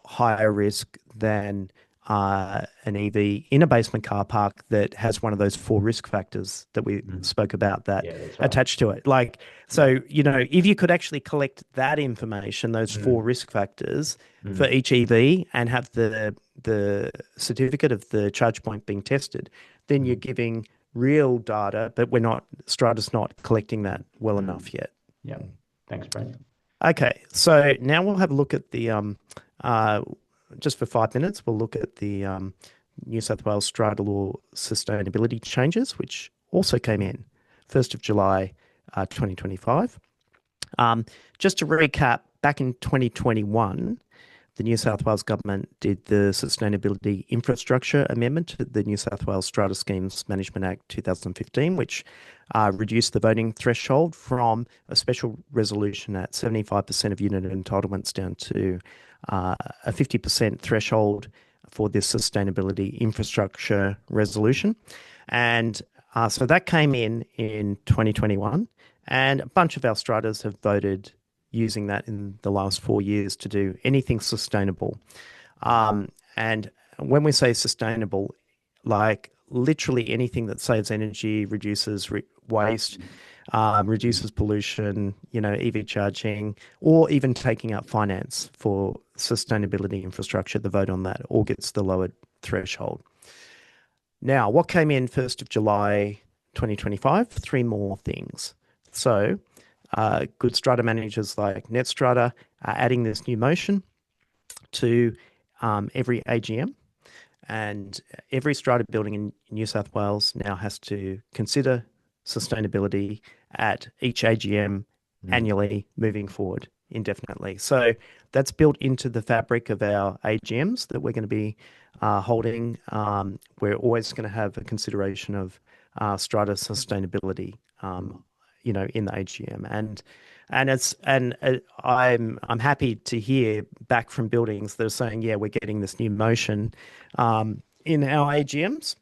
higher risk than an EV in a basement car park that has one of those four risk factors that we mm. spoke about that Yeah, that's right. attached to it. Like, Yeah. so, if you could actually collect that information, those four Mm, risk factors for mm, each EV, and have the certificate of the charge point being tested, then you're mm, giving real data, but Strata's not collecting that well mm. enough yet. Yeah. Thanks, Brent. Okay, so now we'll have a look at the uh, just for 5 minutes, we'll look at the New South Wales Strata Law sustainability changes, which also came in 1st of July 2025. Just to recap, back in 2021, the New South Wales government did the Sustainability Infrastructure Amendment to the New South Wales Strata Schemes Management Act 2015, which reduced the voting threshold from a special resolution at 75% of unit entitlements down to a 50% threshold for this sustainability infrastructure resolution. And so that came in 2021, and a bunch of our stratas have voted using that in the last 4 years to do anything sustainable. And when we say sustainable, like literally anything that saves energy, reduces waste, reduces pollution, EV charging, or even taking out finance for sustainability infrastructure, the vote on that all gets the lowered threshold. Now, what came in 1st of July 2025? 3 more things. So good strata managers like Netstrata are adding this new motion to every AGM, and every strata building in New South Wales now has to consider sustainability at each AGM annually moving forward indefinitely. So that's built into the fabric of our AGMs that we're going to be holding. We're always going to have a consideration of strata sustainability in the AGM, and I'm happy to hear back from buildings that are saying, yeah, we're getting this new motion in our AGMs.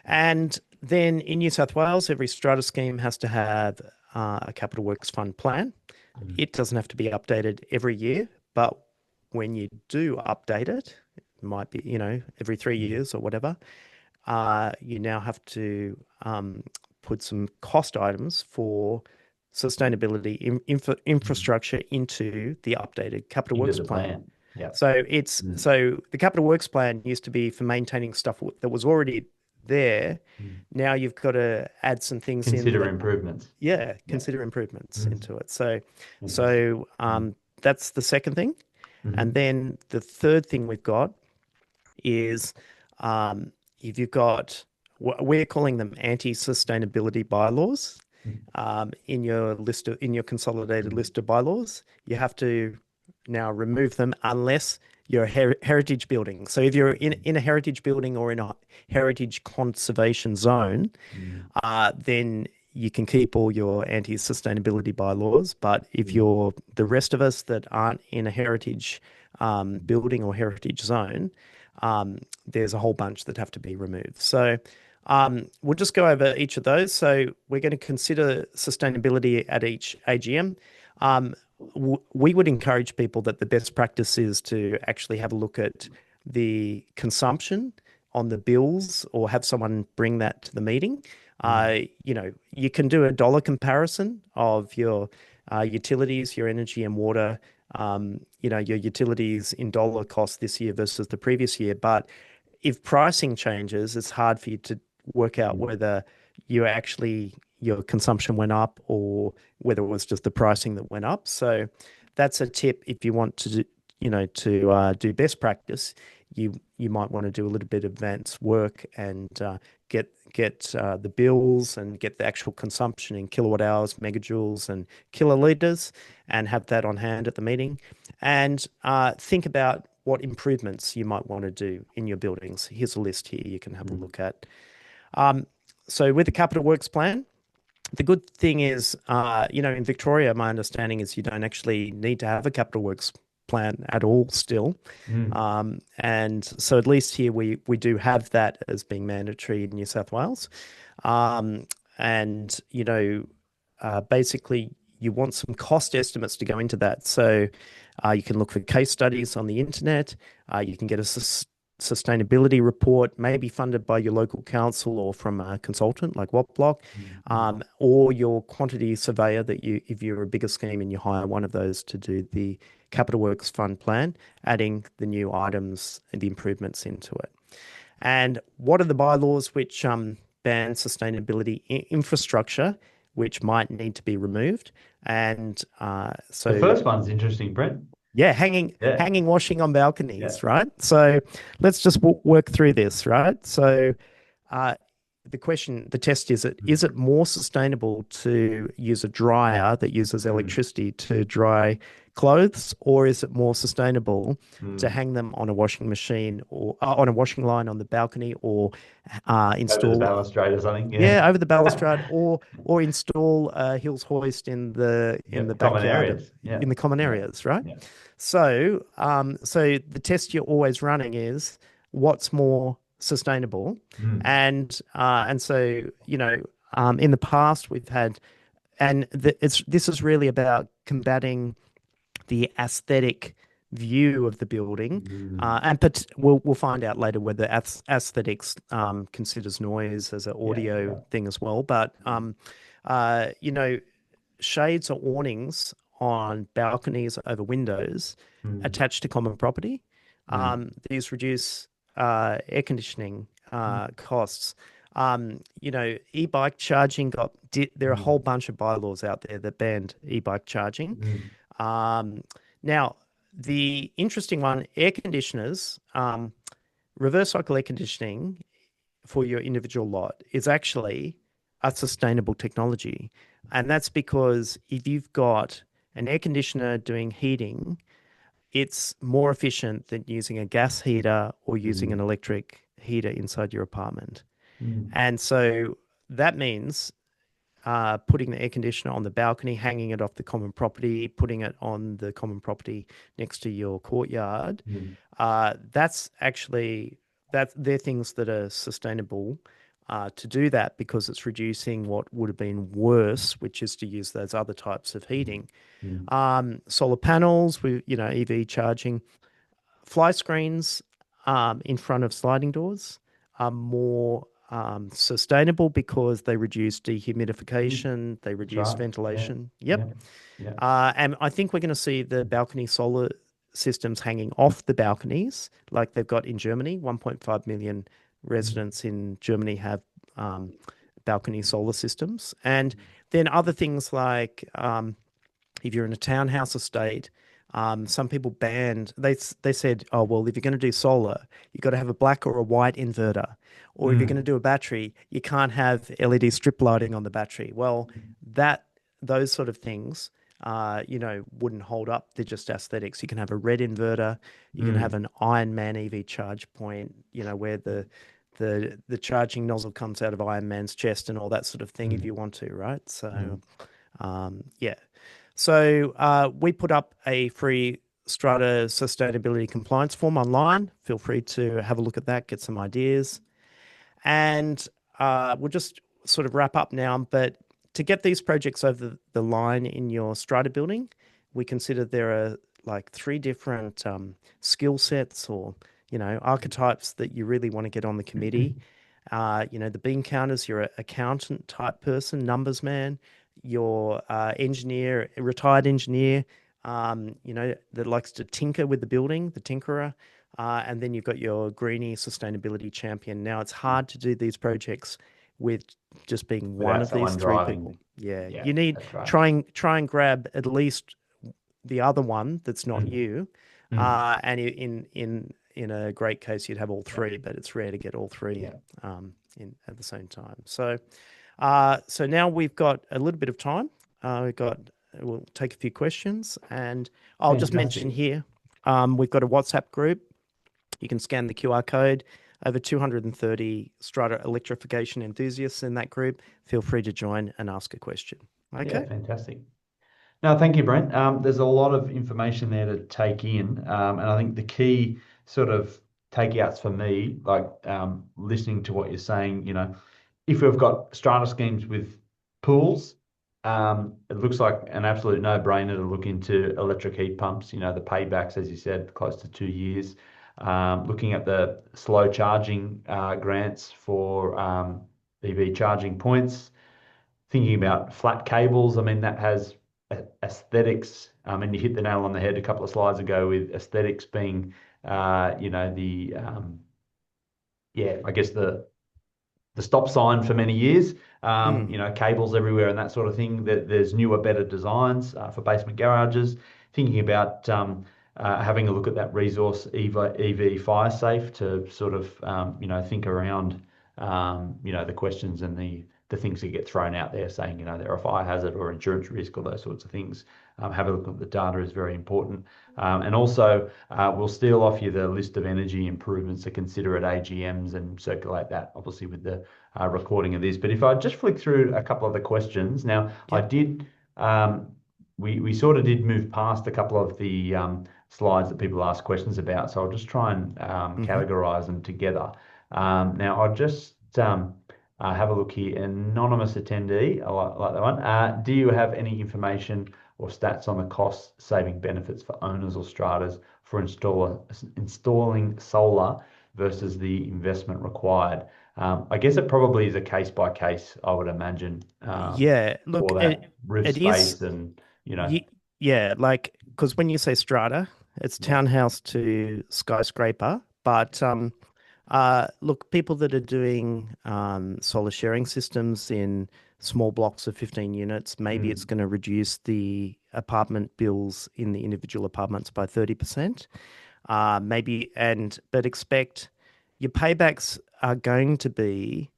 And then in New South Wales, every strata scheme has to have a capital works fund plan. It doesn't have to be updated every year, but when you do update it, it might be every 3 years or whatever. You now have to put some cost items for sustainability infrastructure into the updated capital works plan. Yeah. So so the capital works plan used to be for maintaining stuff that was already there. Now you've got to add some things consider improvements. Consider improvements into it. So that's the second thing. And then the third thing we've got is if you've got, we're calling them anti-sustainability bylaws in your consolidated list of bylaws. You have to now remove them unless you're a heritage building. So if you're in a heritage building or in a heritage conservation zone, then you can keep all your anti-sustainability bylaws. But if you're the rest of us that aren't in a heritage building or heritage zone, there's a whole bunch that have to be removed. So we'll just go over each of those. So we're going to consider sustainability at each AGM. We would encourage people that the best practice is to actually have a look at the consumption on the bills or have someone bring that to the meeting. You can do a dollar comparison of your utilities, your energy and water, your utilities in dollar cost this year versus the previous year. But if pricing changes, it's hard for you to work out whether your consumption went up or whether it was just the pricing that went up. So that's a tip if you want to do best practice. You might want to do a little bit of advanced work and get the bills and get the actual consumption in kilowatt hours, megajoules, and kiloliters, and have that on hand at the meeting. And think about what improvements you might want to do in your buildings. Here's a list here you can have a look at. So with the capital works plan, the good thing is, in Victoria, my understanding is you don't actually need to have a capital works plan at all still. And so at least here we do have that as being mandatory in New South Wales. Basically you want some cost estimates to go into that. So you can look for case studies on the internet. You can get a sustainability report, maybe funded by your local council or from a consultant like Wattblock, or your quantity surveyor if you're a bigger scheme and you hire one of those to do the capital works fund plan, adding the new items and the improvements into it. And what are the bylaws which ban sustainability infrastructure, which might need to be removed? And so the first one's interesting, Brent. Yeah, hanging washing on balconies, right? So let's just work through this, right? So the question, the test is it more sustainable to use a dryer that uses Mm, electricity to dry clothes, or is it more sustainable to mm. hang them on a washing machine or on a washing line on the balcony, or Over the install, balustrade or something. Yeah. yeah, over the balustrade, or install a Hills hoist in the Yep. Common backyard areas. Yeah. in the common Yeah. areas, right? Yeah. So the test you're always running is what's more sustainable, Mm, and so in the past we've had, it's this is really about combating the aesthetic view of the building, mm. we'll find out later whether aesthetics considers noise as an Yeah. audio Yeah. thing as well, but uh, you know shades or awnings on balconies over windows Mm, attached to common property. mm, These reduce air conditioning mm, costs. E-bike charging there are a whole mm, bunch of bylaws out there that banned e-bike charging. mm, Um, Now, the interesting one, air conditioners, reverse cycle air conditioning for your individual lot is actually a sustainable technology. And that's because if you've got an air conditioner doing heating, it's more efficient than using a gas heater or using an mm, electric heater inside your apartment. mm, And so that means putting the air conditioner on the balcony, hanging it off the common property, putting it on the common property next to your courtyard. mm, That's actually they're things that are sustainable to do that because it's reducing what would have been worse, which is to use those other types of mm, heating. mm, Solar panels, EV charging, fly screens in front of sliding doors are more sustainable because they reduce mm. dehumidification, they That's reduce right. Yeah. ventilation. Yeah. Yep. Yeah. And I think we're going to see the balcony solar systems hanging off the balconies like they've got in Germany. 1.5 million Mm, residents in Germany have um, balcony solar systems. And then other things like if you're in a townhouse estate, some people banned. They said, oh well, if you're going to do solar, you've got to have a black or a white inverter, or if you're going to mm, do a battery, you can't have LED strip lighting on the battery. Well, that those sort of things, wouldn't hold up. They're just aesthetics. You can have a red inverter. You can have mm, an Iron Man EV charge point. Where the charging nozzle comes out of Iron Man's chest and all that sort of thing if mm, you want to, right? So mm. yeah. So we put up a free Strata sustainability compliance form online. Feel free to have a look at that, get some ideas. And we'll just sort of wrap up now. But to get these projects over the line in your Strata building, we consider there are like three different skill sets or, archetypes that you really want to get on the committee. The bean counters, you're an accountant type person, numbers man, your engineer, a retired engineer, that likes to tinker with the building, the tinkerer. And then you've got your greenie sustainability champion. Now it's hard to do these projects with just being one Without of these someone three people. driving. Yeah, Yeah, you need that's right. try and grab at least the other one that's not Mm, you. mm, And in a great case, you'd have all yeah, three, but it's rare to get all three yeah. in at the same time. So now we've got a little bit of time. We'll take a few questions, and I'll just mention Fantastic. here, we've got a WhatsApp group. You can scan the QR code. Over 230 Strata electrification enthusiasts in that group. Feel free to join and ask a question. Yeah, Okay. fantastic. No, thank you, Brent. There's a lot of information there to take in, and I think the key sort of takeouts for me, like listening to what you're saying, if we've got strata schemes with pools, it looks like an absolute no-brainer to look into electric heat pumps. The paybacks, as you said, close to 2 years. Looking at the slow charging grants for EV charging points, thinking about flat cables. I mean, that has aesthetics. And you hit the nail on the head a couple of slides ago with aesthetics being, the yeah, I guess the stop sign for many years. Mm. Cables everywhere and that sort of thing. That there's newer, better designs for basement garages. Thinking about having a look at that resource EV fire safe to sort of think around the questions and the things that get thrown out there saying, they're a fire hazard or insurance risk or those sorts of things. Have a look at the data is very important. And also, we'll steal off you the list of energy improvements to consider at AGMs and circulate that, obviously, with the recording of this. But if I just flick through a couple of the questions. Now, I Yep. did, we sort of did move past a couple of the slides that people ask questions about. So I'll just try and Hmm. categorize them together. Now, I'll just have a look here. Anonymous attendee, I like that one. Do you have any information or stats on the cost saving benefits for owners or stratas for installing solar versus the investment required? I guess it probably is a case by case, I would imagine, Yeah, look, for that roof it is, space and, y yeah, like, because when you say strata, it's yeah. townhouse to skyscraper, but look, people that are doing solar sharing systems in small blocks of 15 units, maybe it's Mm, going to reduce the apartment bills in the individual apartments by 30%. Maybe, but expect your paybacks are going to be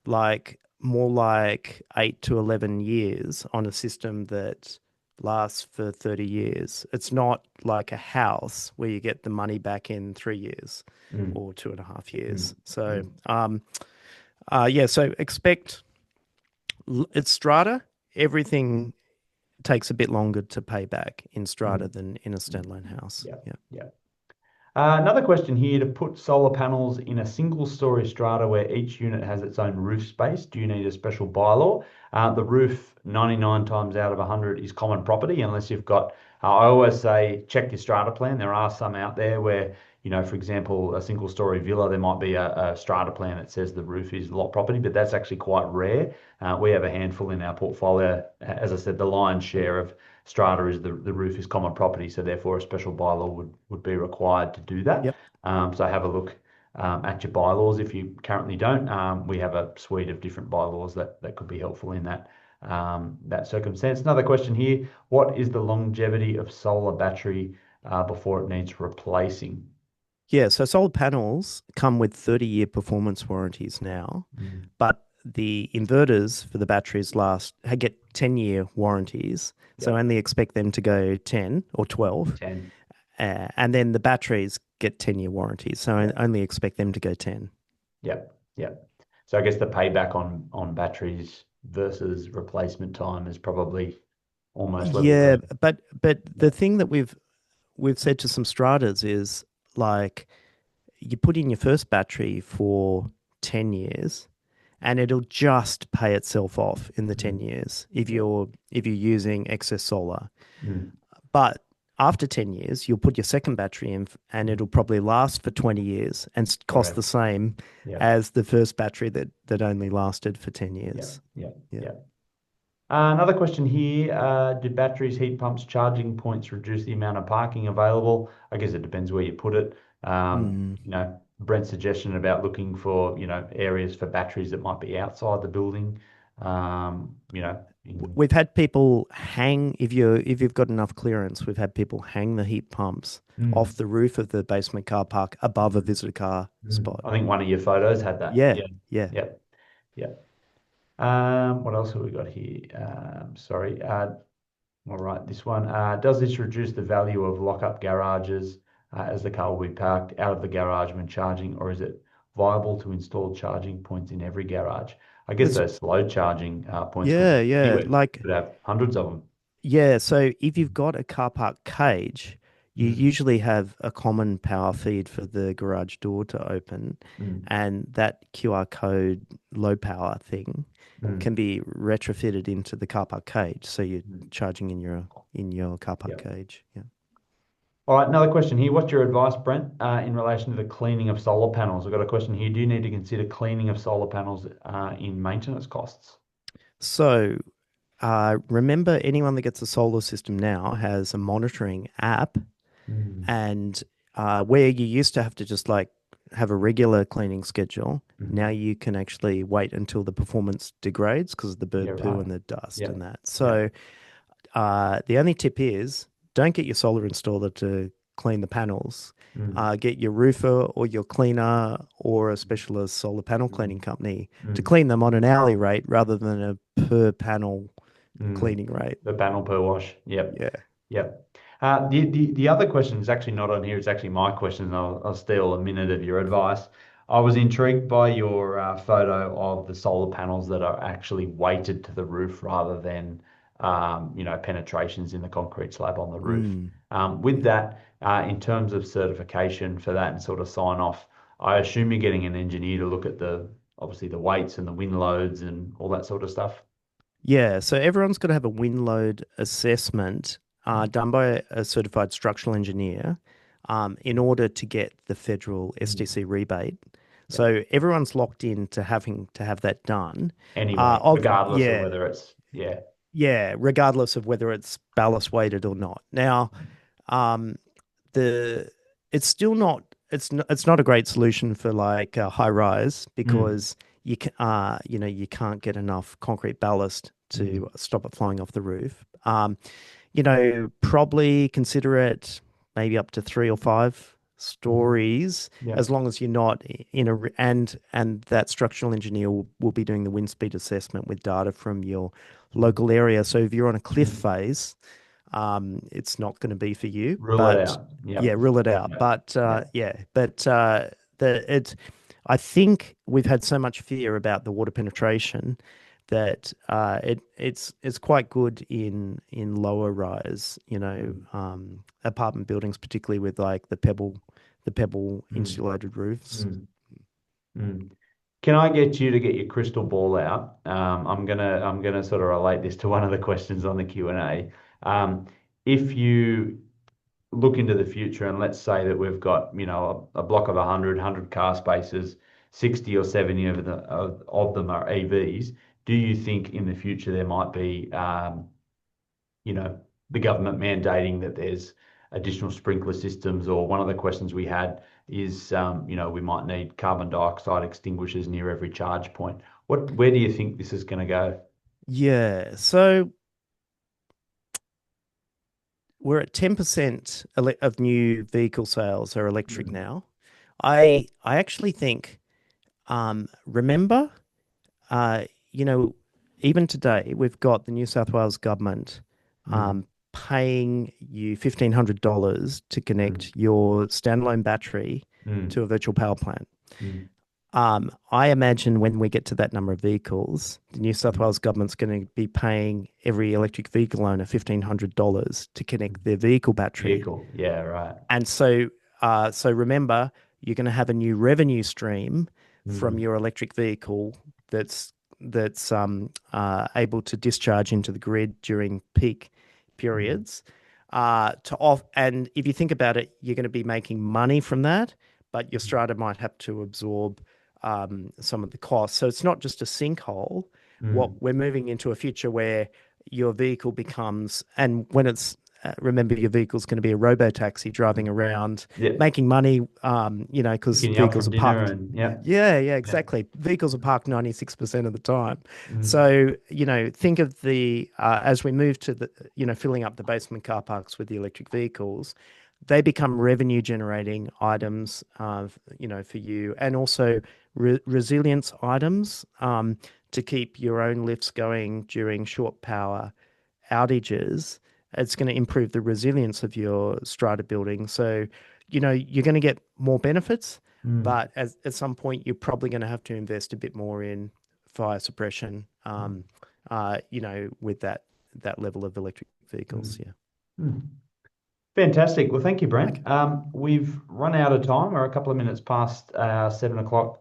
like more like 8 to 11 years on a system that lasts for 30 years. It's not like a house where you get the money back in 3 years mm, or 2.5 years. mm, So, mm, yeah, so expect it's strata. Everything takes a bit longer to pay back in strata mm, than in a mm. standalone house. Yeah, Yeah. yeah. Another question here, to put solar panels in a single story strata where each unit has its own roof space, do you need a special bylaw? The roof, 99 times out of 100, is common property unless you've got, I always say, check your strata plan. There are some out there where, for example, a single story villa, there might be a strata plan that says the roof is lot property, but that's actually quite rare. We have a handful in our portfolio. As I said, the lion's share of strata is the roof is common property, so therefore a special bylaw would be required to do that. Yep. So have a look at your bylaws if you currently don't. We have a suite of different bylaws that could be helpful in that circumstance. Another question here: what is the longevity of solar battery before it needs replacing? Yeah, so solar panels come with 30-year performance warranties now, Mm, but the inverters for the batteries get 10-year warranties. So yep, only expect them to go 10 or 12. 10. And then the batteries get 10-year warranties. So Yep, only expect them to go 10. yep, yep. So I guess the payback on batteries versus replacement time is probably almost level Yeah, term. but the Yeah. thing that we've said to some stratas is like you put in your first battery for 10 years and it'll just pay itself off in the 10 Mm, years yeah. if you're using excess solar. Mm, But after 10 years, you'll put your second battery in and it'll probably last for 20 years and cost the correct. same Yeah. as the first battery that only lasted for 10 Yeah. years. Yeah. Yeah. Yeah. Another question here. Do batteries, heat pumps, charging points reduce the amount of parking available? I guess it depends where you put it. Mm. Brent's suggestion about looking for, areas for batteries that might be outside the building. In, We've had people hang if you've got enough clearance, we've had people hang the heat pumps mm, off the roof of the basement car park above a visitor car spot. I think one of your photos had that. Yeah, Yeah. yeah. Yeah. Yeah. What else have we got here? Sorry. All right, this one. Does this reduce the value of lock-up garages as the car will be parked out of the garage when charging, or is it viable to install charging points in every garage? I guess It's those slow charging points could yeah, be yeah. anywhere. Like Could have hundreds of them. yeah, so if you've got a car park cage, you Mm, usually have a common power feed for the garage door to open, mm, and that QR code low power thing mm, can be retrofitted into the car park cage, so you're mm. charging in your car park Yeah. cage. Yeah. All right, another question here. What's your advice, Brent, in relation to the cleaning of solar panels? I've got a question here. Do you need to consider cleaning of solar panels in maintenance costs? So remember, anyone that gets a solar system now has a monitoring app, Mm, and where you used to have to just like have a regular cleaning schedule, now mhm. you can actually wait until the performance degrades because of the Yeah, bird poo right. and the dust Yeah, and that. yeah. So the only tip is don't get your solar installer to clean the panels. Mm, Get your roofer or your cleaner or a specialist solar panel mm, cleaning company to mm, clean them on an hourly rate rather than a per panel mm. cleaning rate. The panel per wash. Yep. Yeah. Yep. The other question is actually not on here. It's actually my question, and I'll steal a minute of your advice. I was intrigued by your photo of the solar panels that are actually weighted to the roof rather than, penetrations in the concrete slab on the roof. Mm. With that, in terms of certification for that and sort of sign off, I assume you're getting an engineer to look at obviously the weights and the wind loads and all that sort of stuff. Yeah, so everyone's got to have a wind load assessment done by a certified structural engineer in order to get the federal Mm. STC rebate. Yeah. So everyone's locked in to having to have that done. Anyway, regardless of Yeah, whether it's, yeah. yeah, regardless of whether it's ballast weighted or not. Now, um, the it's still not it's not a great solution for like high rise Mm, because you can't get enough concrete ballast mm, to stop it flying off the roof. Probably consider it maybe up to 3 or 5 mm. stories, Yeah. as long as you're not in and that structural engineer will be doing the wind speed assessment with data from your Mm, local area. So if you're on a cliff mm. face, it's not going to be for you. Rule it But out. yeah, Yep. rule it out. Yep. But Yep. the it, I think we've had so much fear about the water penetration that it's quite good in lower rise, Mm, apartment buildings, particularly with like the pebble mm, insulated roofs. mm, mm. Can I get you to get your crystal ball out? I'm gonna sort of relate this to one of the questions on the Q&A. If you look into the future and let's say that we've got, a block of 100 car spaces, 60 or 70 of them are EVs. Do you think in the future there might be, you know, the government mandating that there's additional sprinkler systems? Or one of the questions we had is, we might need carbon dioxide extinguishers near every charge point. Where do you think this is going to go? Yeah. So we're at 10% of new vehicle sales are electric Mm, now. I actually think, remember, uh, you know, even today we've got the New South Wales government mm, um, paying you $1,500 to mm, connect your standalone battery mm, to a virtual power plant. mm, I imagine when we get to that number of vehicles, the New South mm. Wales government's going to be paying every electric vehicle owner $1,500 to connect their vehicle battery. Vehicle. Yeah, right. And so remember, you're going to have a new revenue stream from Mm, your electric vehicle that's able to discharge into the grid during peak mm, periods. And if you think about it, you're going to be making money from that, but your strata might have to absorb some of the costs. So it's not just a sinkhole. What mm. we're moving into a future where your vehicle becomes, and when it's remember your vehicle's going to be a robo taxi driving around, Yeah, making money, because picking you up vehicles from are dinner parked. and yeah, Yeah, yeah. exactly. Vehicles are parked 96% of the time. Mm, So, think of as we move to filling up the basement car parks with the electric vehicles, they become revenue generating items, for you, and also resilience items, to keep your own lifts going during short power outages. It's going to improve the resilience of your strata building. So, you're going to get more benefits, mm, but at some point, you're probably going to have to invest a bit more in fire suppression, with that level of electric vehicles. mm, Yeah. mm. Fantastic. Well, thank you, Okay. Brent. We've run out of time. We're a couple of minutes past 7 o'clock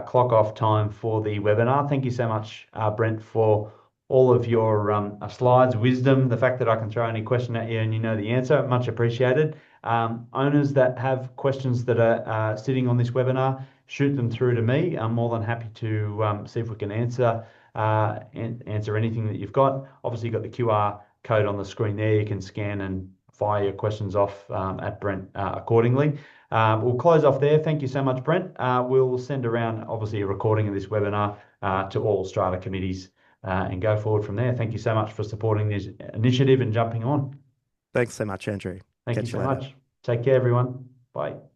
clock off time for the webinar. Thank you so much, Brent, for all of your slides, wisdom, the fact that I can throw any question at you and you know the answer. Much appreciated. Owners that have questions that are sitting on this webinar, shoot them through to me. I'm more than happy to see if we can answer anything that you've got. Obviously, you've got the QR code on the screen there. You can scan and fire your questions off at Brent accordingly. We'll close off there. Thank you so much, Brent. We'll send around, obviously, a recording of this webinar to all Strata committees and go forward from there. Thank you so much for supporting this initiative and jumping on. Thanks so much, Andrew. Thank you Catch you so later. much. Take care, everyone. Bye.